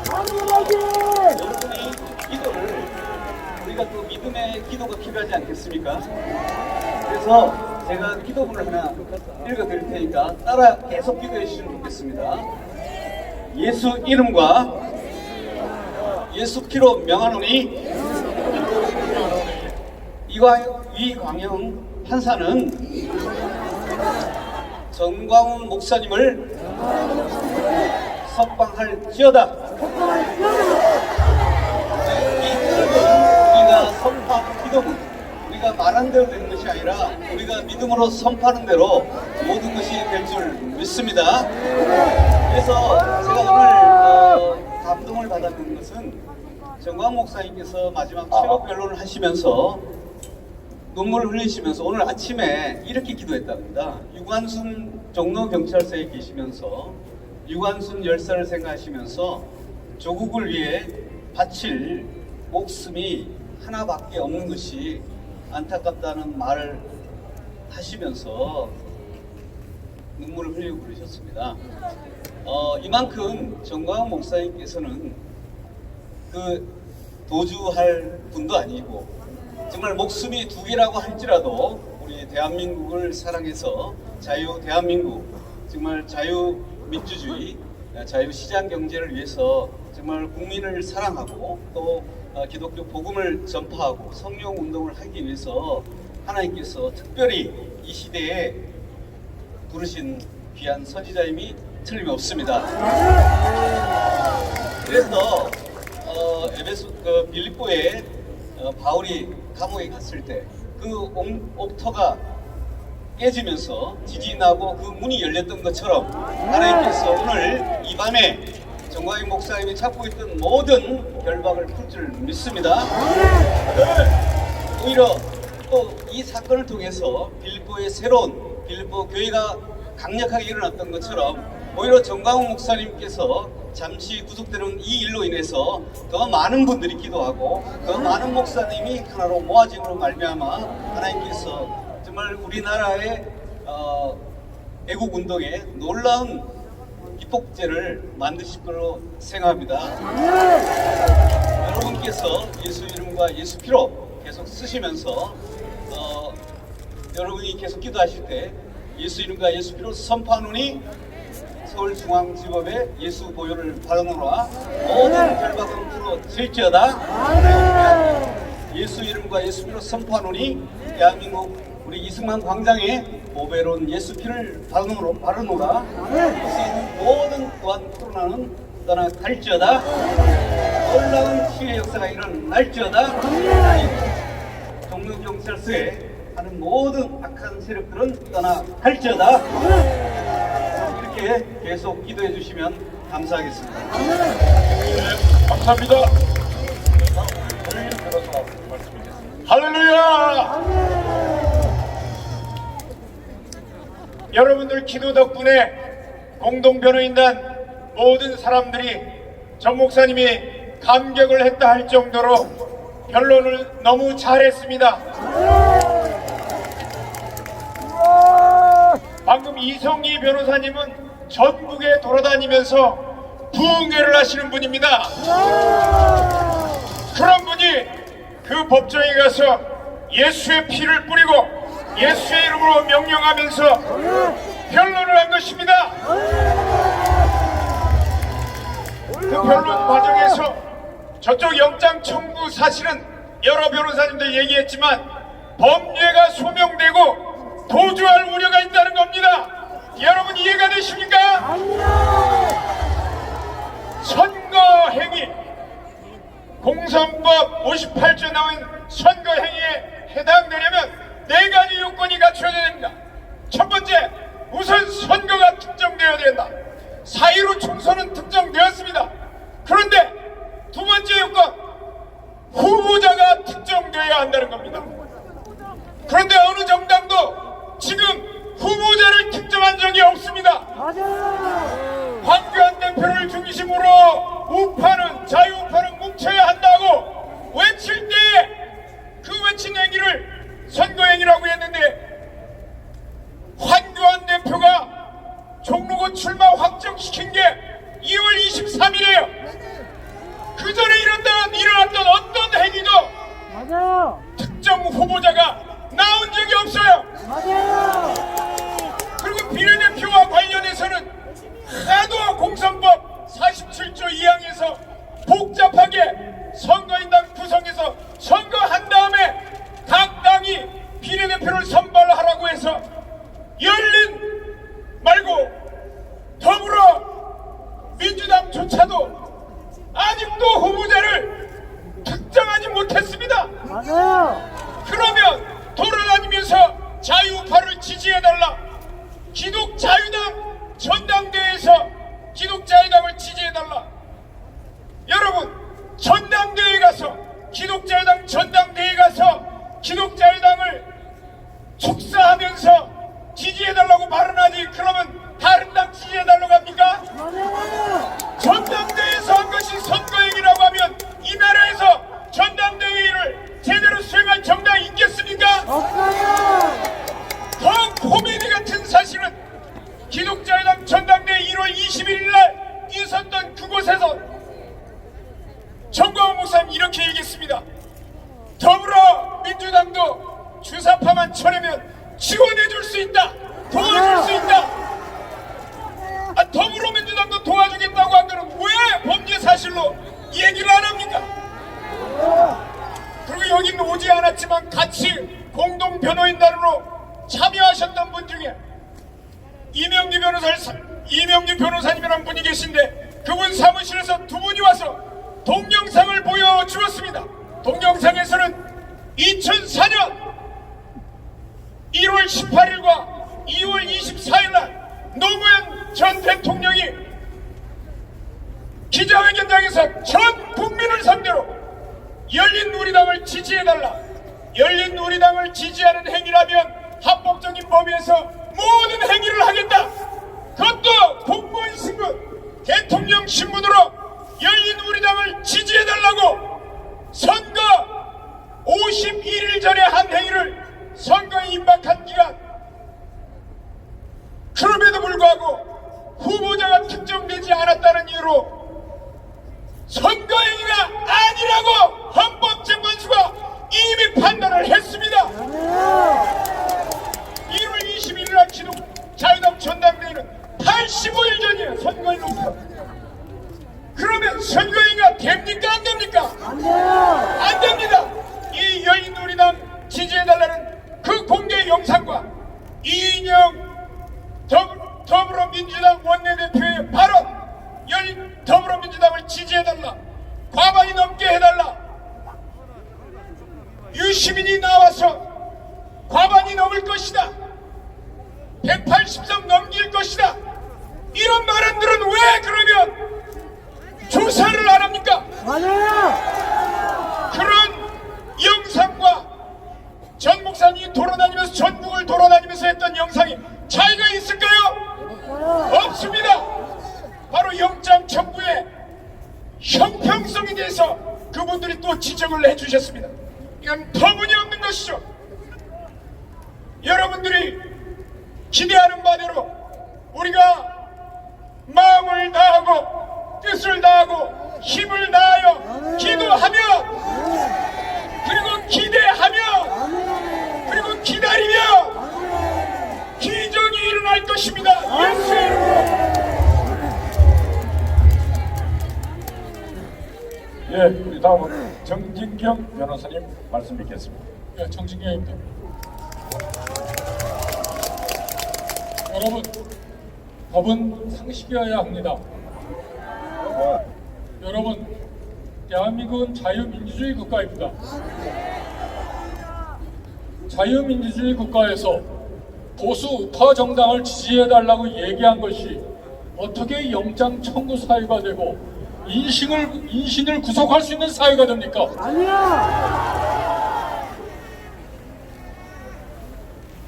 여러분이 기도를 우리가 또 믿음의 기도가 필요하지 않겠습니까? 그래서 제가 기도문을 하나 읽어드릴 테니까 따라 계속 기도해 주시면 좋겠습니다. 예수 이름과 예수 피로 명하노니 이광영 판사는 정광훈 목사님을 석방할지어다. 이 우리가 선포한 기도는 우리가 말한 대로 되는 것이 아니라 우리가 믿음으로 선포하는 대로 모든 것이 될 줄 믿습니다. 그래서 제가 오늘 감동을 받았는 것은 정광훈 목사님께서 마지막 최후 변론을 하시면서 눈물을 흘리시면서 오늘 아침에 이렇게 기도했답니다. 유관순 종로경찰서에 계시면서 유관순 열사를 생각하시면서 조국을 위해 바칠 목숨이 하나밖에 없는 것이 안타깝다는 말을 하시면서 눈물을 흘리고 그러셨습니다. 이만큼 정광훈 목사님께서는 그 도주할 분도 아니고 정말 목숨이 두 개라고 할지라도 우리 대한민국을 사랑해서 자유 대한민국, 정말 자유민주주의, 자유시장 경제를 위해서 정말 국민을 사랑하고 또 기독교 복음을 전파하고 성령 운동을 하기 위해서 하나님께서 특별히 이 시대에 부르신 귀한 선지자임이 틀림없습니다. 그래서 빌립보에 바울이 감옥에 갔을 때 그 옥터가 깨지면서 지진이 나고 그 문이 열렸던 것처럼 하나님께서 오늘 이 밤에 정광훈 목사님이 찾고 있던 모든 결박을 풀 줄 믿습니다. 오히려 또 이 사건을 통해서 빌립보의 새로운 빌립보 교회가 강력하게 일어났던 것처럼 오히려 정광훈 목사님께서 잠시 구속되는 이 일로 인해서 더 많은 분들이 기도하고 더 많은 목사님이 하나로 모아짐으로 말미암아 하나님께서 정말 우리나라의 애국운동에 놀라운 기폭제를 만드실 거로 생각합니다. 여러분께서 예수 이름과 예수 피로 계속 쓰시면서 여러분이 계속 기도하실 때 예수 이름과 예수 피로 선포하노니 서울중앙지법에 예수 보혈을 받아놓으라 모든 결박은 풀어질지어다. 예수 이름과 예수 피로 선포하노니 대한민국 우리 이승만 광장에 보배로운 예수 피를 바르노라 그것이 있는 모든 또한 코로나는 떠나갈지어다. 놀라운 치유의 역사가 일어날지어다. 종로경찰서에 하는 모든 악한 세력들은 떠나갈지어다. 이렇게 계속 기도해 주시면 감사하겠습니다. 네, 감사합니다. 오늘 변호사 말씀드리겠습니다. 할렐루야! 여러분들 기도 덕분에 공동변호인단 모든 사람들이 정 목사님이 감격을 했다 할 정도로 변론을 너무 잘했습니다. 방금 이성희 변호사님은 전국에 돌아다니면서 부흥회를 하시는 분입니다. 그런 분이 그 법정에 가서 예수의 피를 뿌리고 예수의 이름으로 명령하면서 변론을 한 것입니다. 그 변론 과정에서 저쪽 영장 청구 사실은 여러 변호사님들 얘기했지만 범죄가 소명되고 도주할 우려가 있다는 겁니다. 여러분 이해가 되십니까? 선거행위 공선법 58조 나온 선거행위에 해당되려면 4가지 요건이 갖춰져야 됩니다. 첫 번째, 우선 선거가 특정되어야 된다. 4.15 총선은 특정되었습니다. 그런데 두 번째 요건, 후보자가 특정되어야 한다는 겁니다. 그런데 어느 정당도 지금 후보자를 특정한 적이 없습니다. 황교안 대표를 중심으로 우파는 자유우파는 뭉쳐야 한다고 외칠 때 그 외친 행위를 선거행위라고 했는데 황교안 대표가 종로구 출마 확정시킨 게 2월 기독자의당 전당대 1월 21일 날 있었던 그곳에서 정광훈 목사님 이렇게 얘기했습니다. 더불어민주당도 주사파만 쳐내면 지원해줄 수 있다, 도와줄 수 있다. 더불어민주당도 도와주겠다고 한 거는 왜 범죄 사실로 얘기를 안 합니까? 그리고 여기는 오지 않았지만 같이 공동 변호인단으로 참여하셨던 분 중에 이명규 변호사님이라는 분이 계신데 그분 사무실에서 두 분이 와서 동영상을 보여주었습니다. 동영상에서는 2004년 1월 18일과 2월 24일 날 노무현 전 대통령이 기자회견장에서 전 국민을 상대로 열린우리당을 지지해달라, 열린우리당을 지지하는 행위라면 합법적인 범위에서 모든 행위를 하겠다, 그것도 공무원 신분, 대통령 신분으로 열린우리당을 지지해달라고 선거 51일 전에 한 행위를 선거에 임박한 기간, 그럼에도 불구하고 후보자가 특정되지 않았다는 이유로 선거행위가 아니라고 헌법재판소가 이미 판단을 했습니다. 1월 21일 날 자유당 전당대회는 85일 전이에요. 선거일로부터. 그러면 선거행위가 됩니까 안 됩니까? 안 됩니다. 이 열린우리당 지지해달라는 그 공개 영상과 이인영 더불어민주당 원내대표의 발언, 더불어민주당을 지지해달라, 과반이 넘게 해달라, 유시민이 나와서 과반이 넘을 것이다, 180석 넘길 것이다, 이런 발언들은 왜 그러면 조사를 안 합니까? 그런 영상과 전 목사님이 돌아다니면서 전국을 돌아다니면서 했던 영상이 차이가 있을까요? 없습니다. 바로 영장 청구의 형평성에 대해서 그분들이 또 지적을 해주셨습니다. 이건 터무니없는 것이죠. 여러분들이 기대하는 바대로 우리가 마음을 다하고 뜻을 다하고 힘을 다하여 기도하며 그리고 기대하며 그리고 기다리며 기적이 일어날 것입니다. 예수의 이름으로. 예, 우리 다음은 정진경 변호사님 말씀 듣겠습니다. 네, 정진경입니다. 여러분, 법은 상식이어야 합니다. 여러분, 대한민국은 자유민주주의 국가입니다. 자유민주주의 국가에서 보수 우파 정당을 지지해달라고 얘기한 것이 어떻게 영장 청구 사유가 되고 인신을 구속할 수 있는 사유가 됩니까?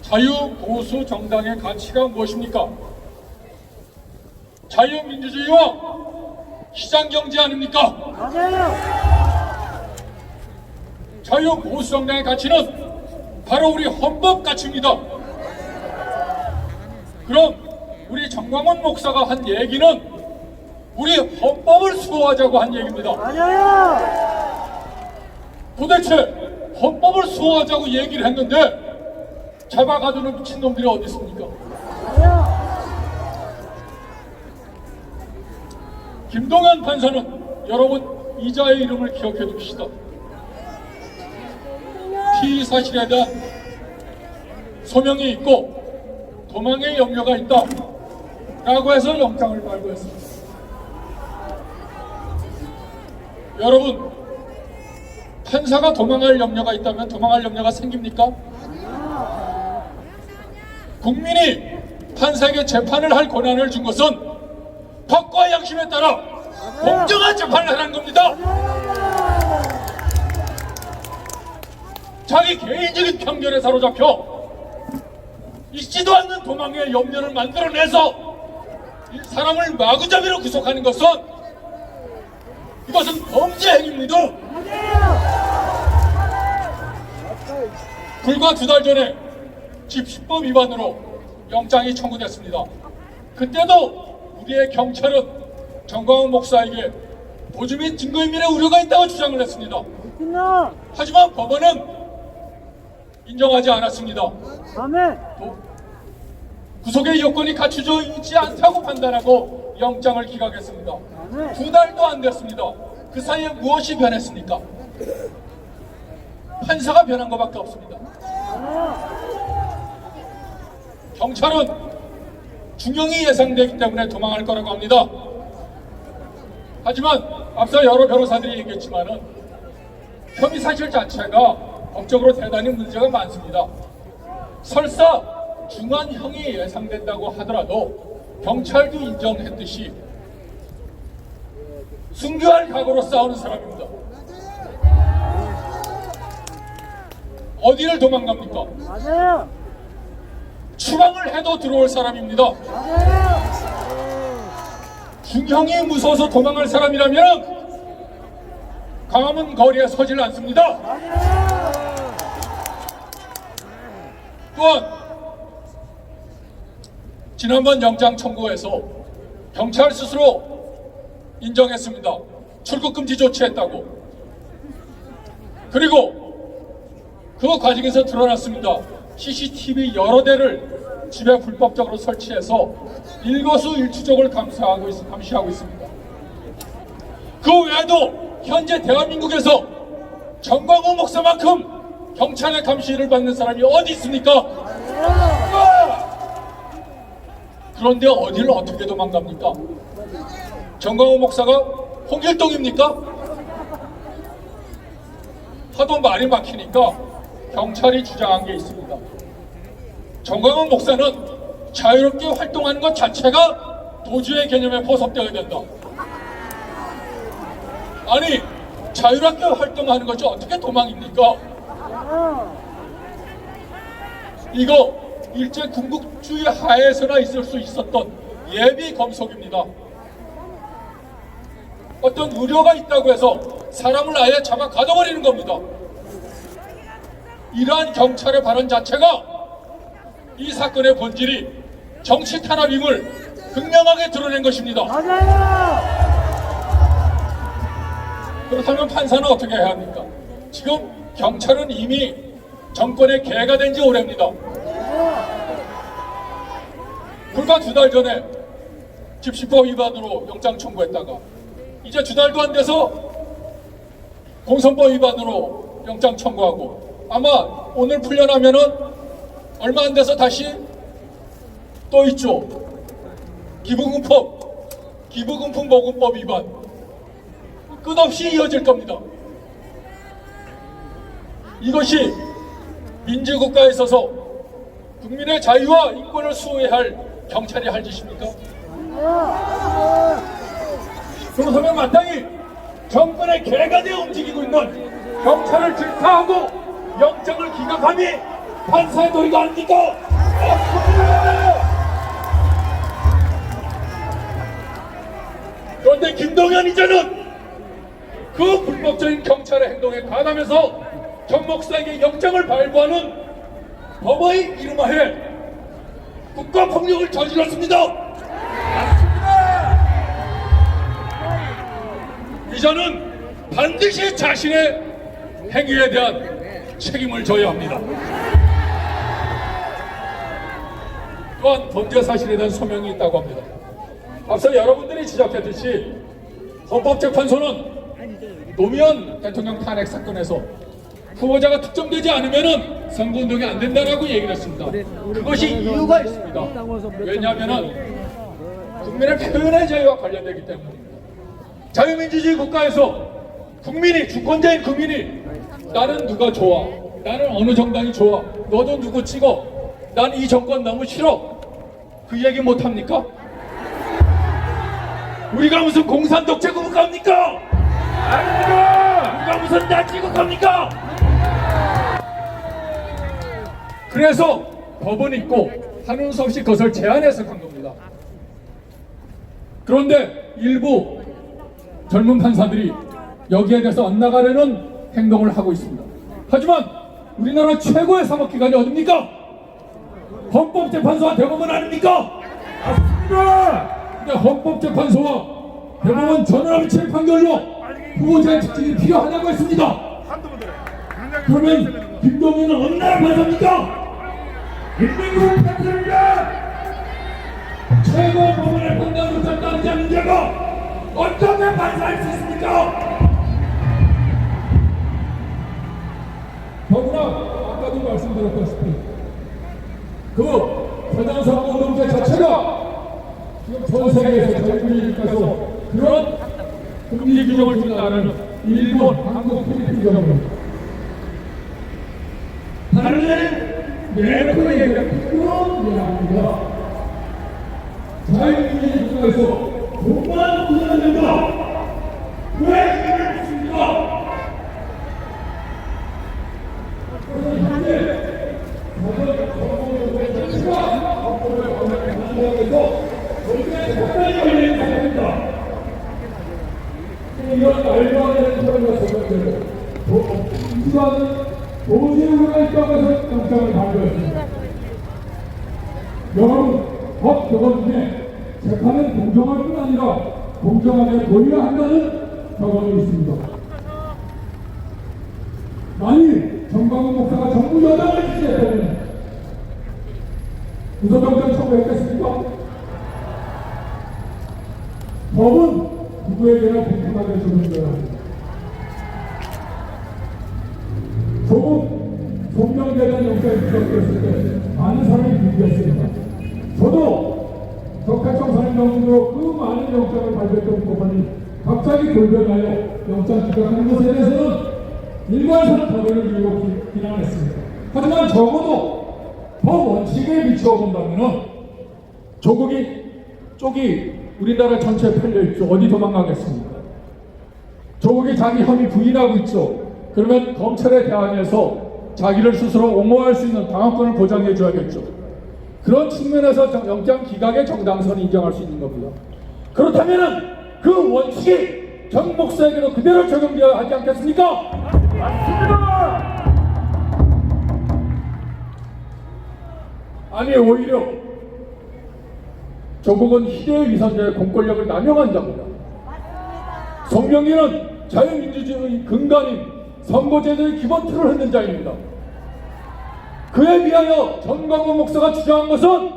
자유 보수 정당의 가치가 무엇입니까? 자유민주주의와 시장경제 아닙니까? 자유 보수 정당의 가치는 바로 우리 헌법 가치입니다. 그럼 우리 정광훈 목사가 한 얘기는 우리 헌법을 수호하자고 한 얘기입니다. 도대체 헌법을 수호하자고 얘기를 했는데 잡아가두는 미친놈들이 어디 있습니까? 김동현 판사는 여러분 이자의 이름을 기억해 둡시다. 피의 사실에 대한 소명이 있고 도망의 염려가 있다 라고 해서 영장을 발부했습니다. 여러분, 판사가 도망할 염려가 있다면 도망할 염려가 생깁니까? 국민이 판사에게 재판을 할 권한을 준 것은 법과 양심에 따라 공정한 재판을 하라는 겁니다. 자기 개인적인 편견에 사로잡혀 있지도 않는 도망의 염려를 만들어내서 사람을 마구잡이로 구속하는 것은 이것은 범죄 행위입니다. 불과 2달 전에 집시법 위반으로 영장이 청구됐습니다. 그때도 우리의 경찰은 정광훈 목사에게 도주 및 증거인멸의 우려가 있다고 주장을 했습니다. 하지만 법원은 인정하지 않았습니다. 구속의 요건이 갖춰져 있지 않다고 판단하고 영장을 기각했습니다. 2달도 안 됐습니다. 그 사이에 무엇이 변했습니까? 판사가 변한 것밖에 없습니다. 경찰은 중형이 예상되기 때문에 도망할 거라고 합니다. 하지만 앞서 여러 변호사들이 얘기했지만은 혐의 사실 자체가 법적으로 대단히 문제가 많습니다. 설사 중한형이 예상된다고 하더라도 경찰도 인정했듯이 순교할 각오로 싸우는 사람입니다. 어디를 도망갑니까? 추방을 해도 들어올 사람입니다. 중형이 무서워서 도망갈 사람이라면 강화문 거리에 서질 않습니다. 또한 지난번 영장 청구에서 경찰 스스로 인정했습니다. 출국 금지 조치했다고. 그리고 그 과정에서 드러났습니다. CCTV 여러 대를 집에 불법적으로 설치해서 일거수일투족을 감시하고 있습니다. 그 외에도 현재 대한민국에서 정광훈 목사만큼 경찰의 감시를 받는 사람이 어디 있습니까? 그런데 어디를 어떻게 도망갑니까? 정광훈 목사가 홍길동입니까? 하도 말이 막히니까 경찰이 주장한 게 있습니다. 정광훈 목사는 자유롭게 활동하는 것 자체가 도주의 개념에 포섭되어야 된다. 아니, 자유롭게 활동하는 것이 어떻게 도망입니까? 이거 일제 군국주의 하에서나 있을 수 있었던 예비 검속입니다. 어떤 우려가 있다고 해서 사람을 아예 잡아 가둬버리는 겁니다. 이러한 경찰의 발언 자체가 이 사건의 본질이 정치 탄압임을 극명하게 드러낸 것입니다. 그렇다면 판사는 어떻게 해야 합니까? 지금 경찰은 이미 정권의 개가 된 지 오래입니다. 불과 2달 전에 집시법 위반으로 영장 청구했다가 이제 2달도 안 돼서 공선법 위반으로 영장 청구하고 아마 오늘 풀려나면은 얼마 안 돼서 다시 또 있죠. 기부금품보건법 위반 끝없이 이어질 겁니다. 이것이 민주국가에 있어서 국민의 자유와 인권을 수호해야 할 경찰이 할 짓입니까? 그렇다면 마땅히 정권의 개가 되어 움직이고 있는 경찰을 질타하고 영장을 기각함이 판사의 도리가 아닙니까? 그런데 김동연 이제는 그 불법적인 경찰의 행동에 가담해서 정 목사에게 영장을 발부하는 법의 이름하에 국가폭력을 저질렀습니다. 이제는 반드시 자신의 행위에 대한 책임을 져야 합니다. 또한 범죄 사실에 대한 소명이 있다고 합니다. 앞서 여러분들이 지적했듯이 헌법재판소는 노무현 대통령 탄핵 사건에서 후보자가 특정되지 않으면 선거운동이 안 된다라고 얘기를 했습니다. 그것이 이유가 있습니다. 왜냐하면 국민의 표현의 자유와 관련되기 때문입니다. 자유민주주의 국가에서 국민이, 주권자인 국민이 나는 누가 좋아, 나는 어느 정당이 좋아, 너도 누구 찍어, 난 이 정권 너무 싫어, 그 얘기 못합니까? 우리가 무슨 공산독재 국가입니까? 아닙니다. 우리가 무슨 나치 국가입니까? 그래서 법은 있고 하는 수 없이 그것을 제한해서 간 겁니다. 그런데 일부 젊은 판사들이 여기에 대해서 엇나가려는 행동을 하고 있습니다. 하지만 우리나라 최고의 사법기관이 어딥니까? 헌법재판소와 대법원 아닙니까? 맞습니다. 헌법재판소와 대법원 전원합의체 판결로 후보자의 특징이 필요하다고 했습니다. 그러면 김동연은 어느 나라 판사입니까? 인민국 판사입니다. 최고 법원의 판단을 따르지 않는 자가 어떻게 판사할 수 있습니까? 더구나 아까도 말씀드렸다시피 그 서장선거운동제 자체가 지금 전 세계에서 자유민주주의에서 그런 금리 규정을 준다는 일본, 한국, 필리핀 정부 다른 내부의 그런 이야기가 자유민주주의 국가에서 돈만 부여야 된다. 왜 이걸 했습니까? 이런 알바는 사람과 생각되고 도저히 우리가 있다고 해서 영장을 발부했습니다. 여러분, 법 격언 중에 재판은 공정할 뿐 아니라 공정하게 보여야 한다는 격언이 있습니다. 만일 정광훈 목사가 정부 여당을 지지했다면 구속영장 청구했겠습니까? 법은 누구에게나 공평하게 적용되어야 합니다. 조국 송명대단 영장이 기각됐을 때 많은 사람이 준비했습니다. 저도 적합청 사령장으로 그 많은 영장을 발표했던 법원이 갑자기 돌변하여 영장 기각하는 것에 대해서는 일관성 법원을 이유로 비난했습니다. 하지만 적어도 법 원칙에 비춰본다면 쪽이 우리나라 전체에 팔려있죠. 어디 도망가겠습니까? 조국이 자기 혐의 부인하고 있죠. 그러면 검찰에 대항해서 자기를 스스로 옹호할 수 있는 방어권을 보장해 줘야겠죠. 그런 측면에서 영장 기각의 정당성을 인정할 수 있는 겁니다. 그렇다면 그 원칙이 정 목사에게도 그대로 적용되어야 하지 않겠습니까? 맞습니다. 아니 오히려 조국은 희대의 위선자의 공권력을 남용한 자입니다. 송명길은 자유민주주의 근간인 선거제도의 기본 틀을 흔든 자입니다. 그에 비하여 전광훈 목사가 주장한 것은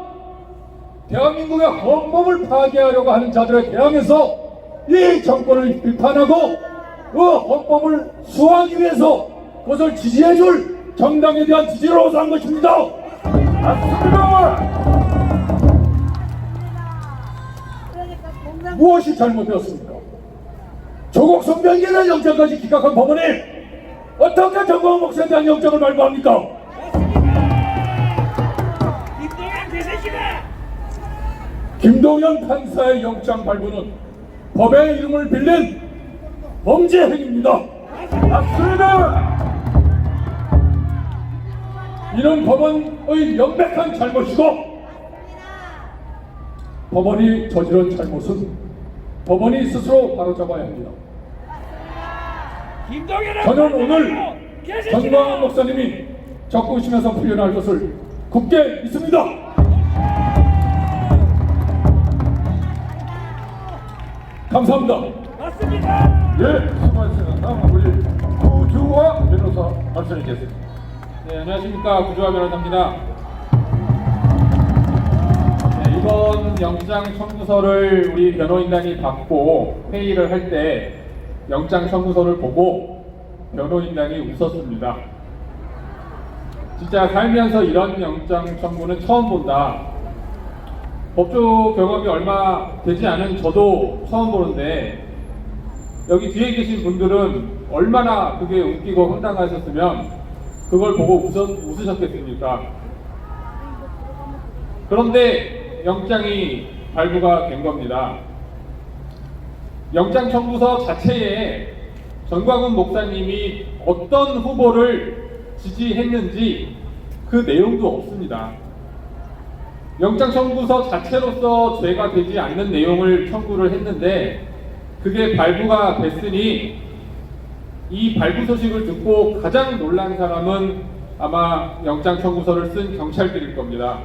대한민국의 헌법을 파괴하려고 하는 자들에 대항해서 이 정권을 비판하고 그 헌법을 수호하기 위해서 그것을 지지해줄 정당에 대한 지지로 한 것입니다. 맞습니다. 무엇이 잘못되었습니까? 조국 송명길의 영장까지 기각한 법원이 어떻게 전광훈 목사에 대한 영장을 발부합니까? 김동연 판사의 영장 발부는 법의 이름을 빌린 범죄 행위입니다. 맞습니다. 이는 법원의 명백한 잘못이고 법원이 저지른 잘못은 법원이 스스로 바로잡아야 합니다. 저는 오늘 전광훈 목사님이 적구심에서 풀려날 것을 굳게 믿습니다. 감사합니다. 맞습니다. 예, 수고하셨습니다. 다음은 우리 구주화 변호사 말씀드리겠습니다. 네, 안녕하십니까. 구주화 변호사입니다. 네, 이번 영장 청구서를 우리 변호인단이 받고 회의를 할 때 영장 청구서를 보고 변호인단이 웃었습니다. 진짜 살면서 이런 영장 청구는 처음 본다. 법조 경험이 얼마 되지 않은 저도 처음 보는데 여기 뒤에 계신 분들은 얼마나 그게 웃기고 황당하셨으면 그걸 보고 웃으셨겠습니까? 그런데 영장이 발부가 된 겁니다. 영장 청구서 자체에 전광훈 목사님이 어떤 후보를 지지했는지 그 내용도 없습니다. 영장 청구서 자체로서 죄가 되지 않는 내용을 청구를 했는데 그게 발부가 됐으니 이 발부 소식을 듣고 가장 놀란 사람은 아마 영장 청구서를 쓴 경찰들일 겁니다.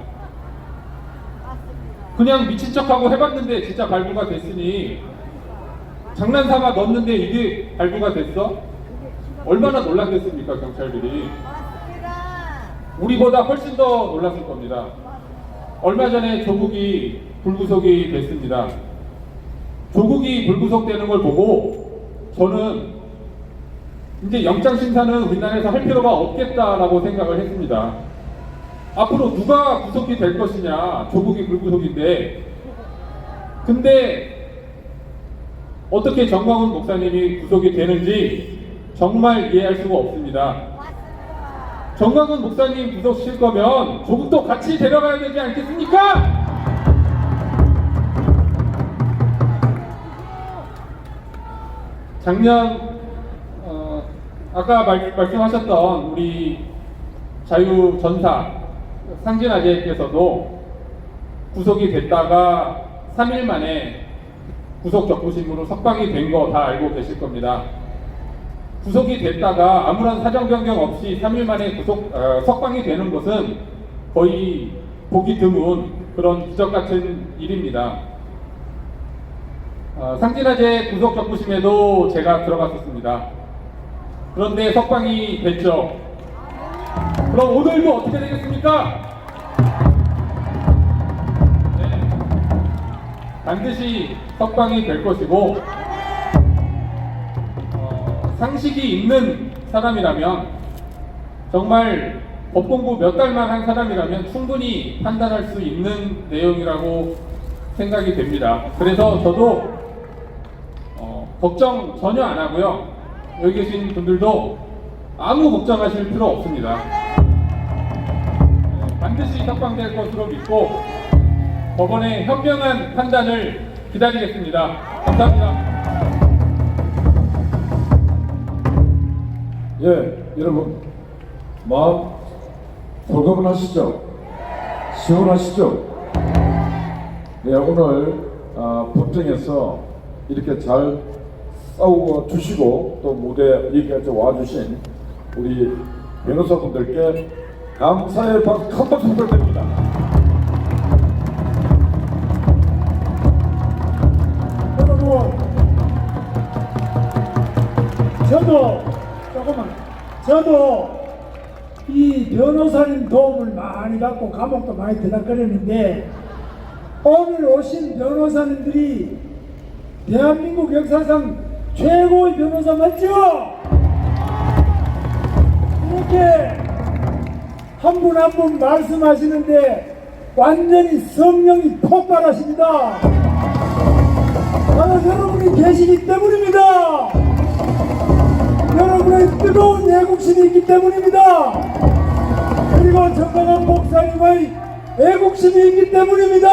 그냥 미친 척하고 해봤는데 진짜 발부가 됐으니 장난삼아 넣었는데 이게 발부가 됐어? 얼마나 놀랐겠습니까 경찰들이. 우리보다 훨씬 더 놀랐을 겁니다. 얼마 전에 조국이 불구속이 됐습니다. 조국이 불구속되는 걸 보고 저는 이제 영장심사는 우리나라에서 할 필요가 없겠다라고 생각을 했습니다. 앞으로 누가 구속이 될 것이냐, 조국이 불구속인데. 근데 어떻게 정광훈 목사님이 구속이 되는지 정말 이해할 수가 없습니다. 정광훈 목사님 구속시킬 거면 조국도 같이 데려가야 되지 않겠습니까? 작년 아까 말씀하셨던 우리 자유전사 상진아재께서도 구속이 됐다가 3일 만에 구속 적부심으로 석방이 된 거 다 알고 계실 겁니다. 구속이 됐다가 아무런 사정 변경 없이 3일 만에 석방이 되는 것은 거의 보기 드문 그런 기적 같은 일입니다. 상진아재 구속 적부심에도 제가 들어갔었습니다. 그런데 석방이 됐죠. 그럼 오늘도 어떻게 되겠습니까? 네. 반드시 석방이 될 것이고, 상식이 있는 사람이라면, 정말 법 공부 몇 달만 한 사람이라면 충분히 판단할 수 있는 내용이라고 생각이 됩니다. 그래서 저도 걱정 전혀 안 하고요. 여기 계신 분들도 아무 걱정하실 필요 없습니다. 반드시 석방될 것으로 믿고 법원의 현명한 판단을 기다리겠습니다. 감사합니다. 예, 여러분 마음 홀가분하시죠? 시원하시죠? 예, 오늘 법정에서 이렇게 잘 싸우고 주시고 또 무대 얘기까지 와주신 우리 변호사분들께 감사의 박수 한 박수 부탁드립니다. 여러분, 저도 이 변호사님 도움을 많이 받고 감옥도 많이 들락거렸는데 오늘 오신 변호사님들이 대한민국 역사상 최고의 변호사 맞죠? 이렇게 한 분 한 분 말씀하시는데 완전히 성령이 폭발하십니다. 바로 여러분이 계시기 때문입니다. 여러분의 뜨거운 애국심이 있기 때문입니다. 그리고 정광훈 목사님의 애국심이 있기 때문입니다.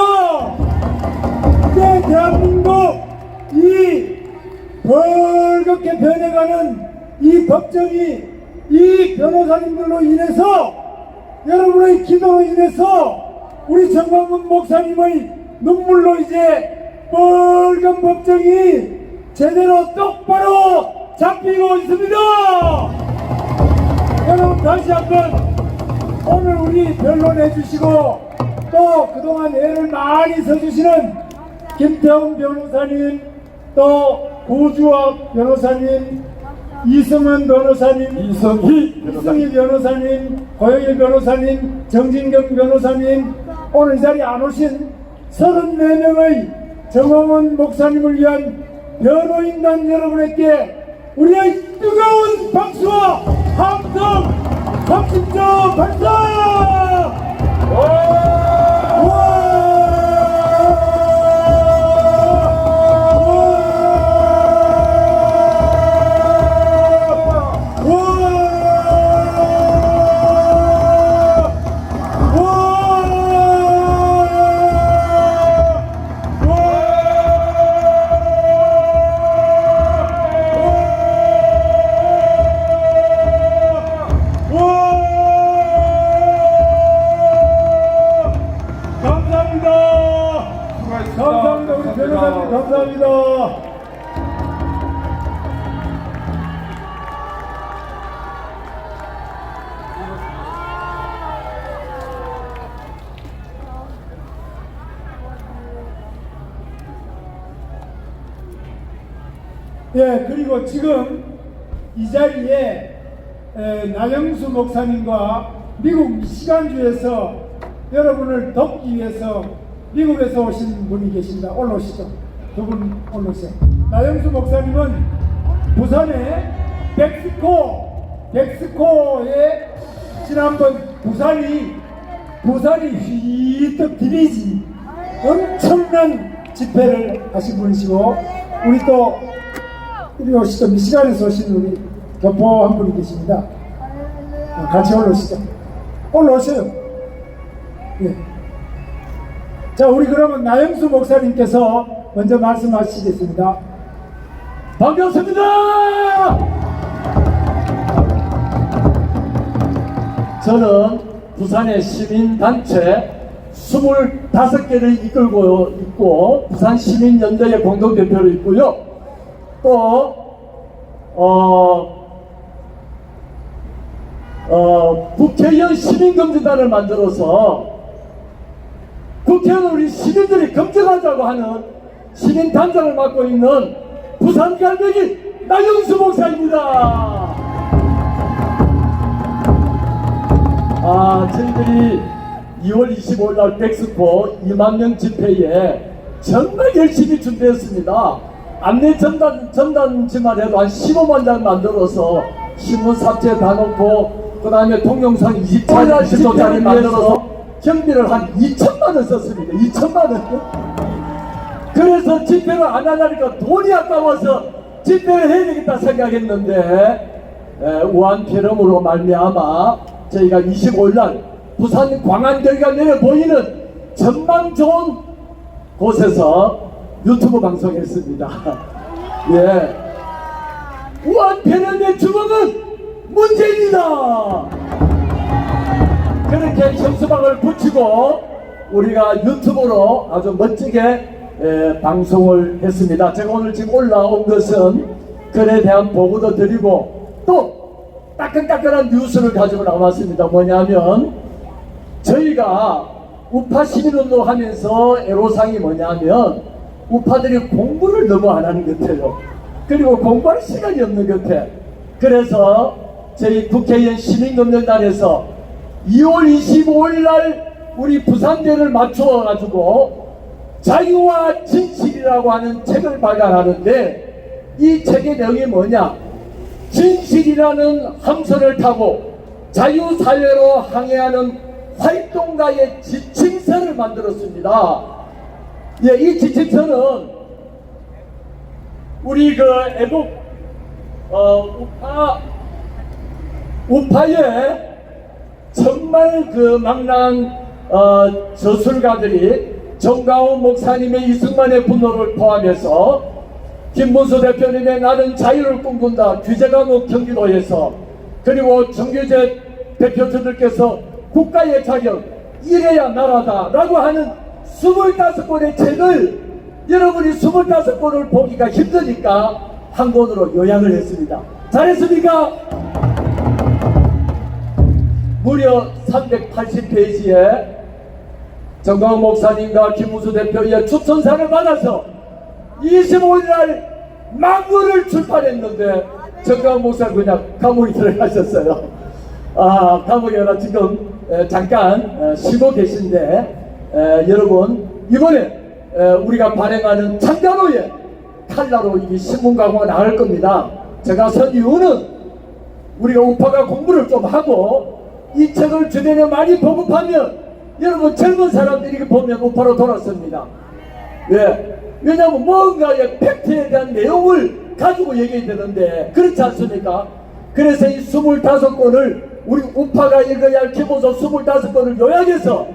이제 대한민국 이 벌겋게 변해가는 이 법정이 이 변호사님들로 인해서 여러분의 기도로 인해서 우리 정광훈 목사님의 눈물로 이제 빨간 법정이 제대로 똑바로 잡히고 있습니다. 여러분 다시 한번 오늘 우리 변론해 주시고 또 그동안 애를 많이 써주시는 김태훈 변호사님, 또 고주학 변호사님, 이승은 변호사님, 이승희 변호사님, 고영일 변호사님, 정진경 변호사님, 오늘 이 자리에 안 오신 34명의 정광훈 목사님을 위한 변호인단 여러분에게 우리의 뜨거운 박수와 함성 30초 발사! 감사합니다. 우리 변호사님 감사합니다. 예, 그리고 지금 이 자리에 나영수 목사님과 미국 미시간주에서 여러분을 돕기 위해서 미국에서 오신 분이 계십니다. 올라오시죠. 두 분 올라오세요. 나영수 목사님은 부산의 백스코에 지난번 부산이 휘떡 디비지 엄청난 집회를 하신 분이시고, 우리 또 이리 오시죠. 미시간에서 오신 우리 교포 한 분이 계십니다. 같이 올라오시죠. 올라오세요. 예. 자, 우리 그러면 나영수 목사님께서 먼저 말씀하시겠습니다. 반갑습니다. 저는 부산의 시민단체 25개를 이끌고 있고 부산 시민연대의 공동대표로 있고요. 또 국회의원 시민검증단을 만들어서 국회의원 우리 시민들이 검증하자고 하는 시민단장을 맡고 있는 부산갈매기 나영수 목사입니다. 저희들이 2월 25일 날 백스코 2만 명 집회에 정말 열심히 준비했습니다. 안내 전단지만 해도 한 15만 장 만들어서 신문 삽지에 다 놓고, 그 다음에 동영상 20짜리 만들어서 경비를 한 2천만 원 썼습니다. 2천만 원. 그래서 집회를 안 하려니까 돈이 아까워서 집회를 해야 되겠다 생각했는데, 우한폐렴으로 말미암아 저희가 25일 날 부산 광안대교가 내려 보이는 전망 좋은 곳에서 유튜브 방송했습니다. 예. 우한폐렴의 주범은 문재인이다. 그렇게 현수막을 붙이고 우리가 유튜브로 아주 멋지게 방송을 했습니다. 제가 오늘 지금 올라온 것은 그에 대한 보고도 드리고 또 따끈따끈한 뉴스를 가지고 나왔습니다. 뭐냐면 저희가 우파 시민운동 하면서 애로사항이 뭐냐면 우파들이 공부를 너무 안 하는 것 같아요. 그리고 공부할 시간이 없는 것 같아. 그래서 저희 국회의원 시민검증단에서 2월 25일 날 우리 부산대를 맞추어 가지고 자유와 진실이라고 하는 책을 발간하는데, 이 책의 내용이 뭐냐? 진실이라는 함선을 타고 자유사회로 항해하는 활동가의 지침서를 만들었습니다. 예, 이 지침서는 우리 그 애국 우파의 정말 그 망랑 저술가들이 정가훈 목사님의 이승만의 분노를 포함해서 김문수 대표님의 나는 자유를 꿈꾼다 규제감옥 경기도에서, 그리고 정규재 대표들께서 국가의 자격 이래야 나라다 라고 하는 25권의 책을 여러분이 25권을 보기가 힘드니까 한 권으로 요약을 했습니다. 잘했습니까? 무려 380페이지에 정가훈 목사님과 김문수 대표의 추천사를 받아서 25일 날 망고를 출판했는데 정가훈 목사 그냥 감옥에 들어가셨어요. 감옥에 지금 잠깐 쉬고 계신데, 여러분 이번에 우리가 발행하는 창간호에 칼라로 이게 신문광고가 나갈 겁니다. 제가 선 이유는 우리가 우파가 공부를 좀 하고 이 책을 주변에 많이 보급하면 여러분 젊은 사람들이 보면 우파로 돌아섭니다. 왜? 왜냐하면 뭔가의 팩트에 대한 내용을 가지고 얘기해야 되는데 그렇지 않습니까? 그래서 이 25권을 우리 우파가 읽어야 할 기본서 25권을 요약해서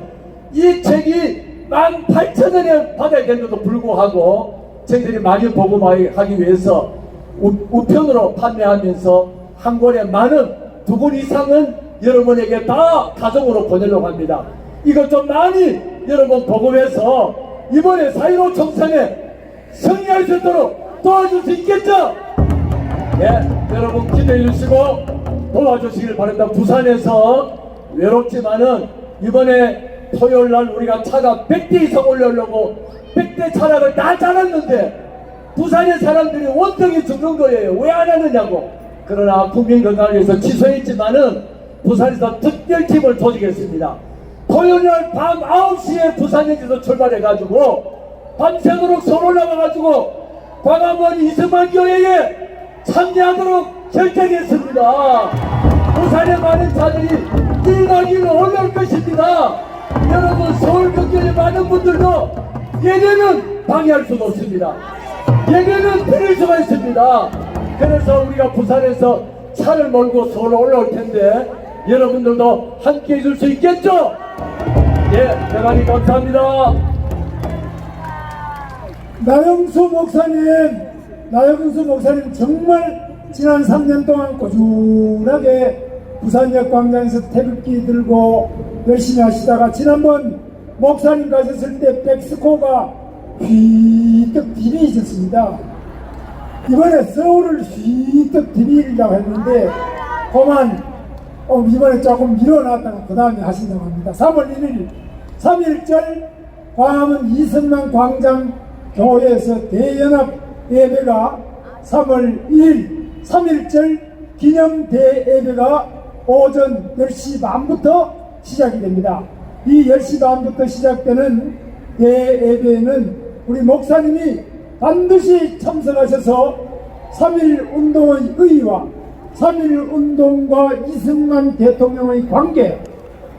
이 책이 18,000원에 받아야 되는데도 불구하고 저희들이 많이 보급하기 위해서 우편으로 판매하면서 한 권에 10,000원, 2권 이상은 여러분에게 다 가정으로 보내려고 합니다. 이것 좀 많이 여러분 보급해서 이번에 4.15 총선에 승리할 수 있도록 도와줄 수 있겠죠? 예, 여러분 기대해 주시고 도와주시길 바랍니다. 부산에서 외롭지만은 이번에 토요일 날 우리가 차가 100대 이상 올려려고 100대 차량을 다 잘랐는데 부산의 사람들이 원통이 죽는 거예요. 왜 안 하느냐고. 그러나 국민 건강을 위해서 취소했지만은 부산에서 특별팀을 조직했습니다. 토요일날 밤 9시에 부산역에서 출발해가지고 밤새도록 서울 나가가지고 광화문 이승만 교회에 참여하도록 결정했습니다. 부산의 많은 자들이 1박 2일로 올라올 것입니다. 여러분 서울 근교의 많은 분들도 예배는 방해할 수가 없습니다. 예배는 드릴 수가 있습니다. 그래서 우리가 부산에서 차를 몰고 서울로 올라올 텐데 여러분들도 함께 해줄 수 있겠죠? 예, 대단히 감사합니다. 나영수 목사님 정말 지난 3년 동안 꾸준하게 부산역 광장에서 태극기 들고 열심히 하시다가 지난번 목사님 가셨을 때 백스코가 휘떡 디비졌습니다. 이번에 서울을 휘떡 디비리라고 했는데 그만 이번에 조금 밀어놨다가 그 다음에 하신다고 합니다. 3월 1일 3.1절 광화문 이승만 광장 교회에서 대연합 예배가 3월 2일 3.1절 기념 대예배가 오전 10시 반부터 시작이 됩니다. 이 10시 반부터 시작되는 대예배에는 우리 목사님이 반드시 참석하셔서 3.1운동의 의의와 3.1운동과 이승만 대통령의 관계,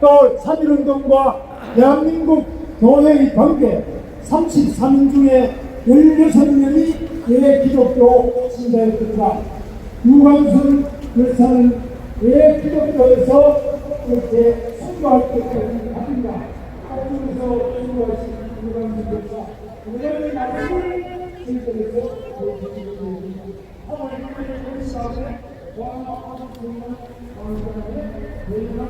또 3.1운동과 대한민국 교회의 관계, 33인 중에 16명이 예기독교 신자였습니다. 유관순 열사는 예기독교에서 이렇게 순교할 때까지 합니다. 앞쪽에서 순교하신 유관순 열사, 오늘의 말씀을 진짜에서 보여드리겠습니다. 3월 1일 시간에 광화문에 저희가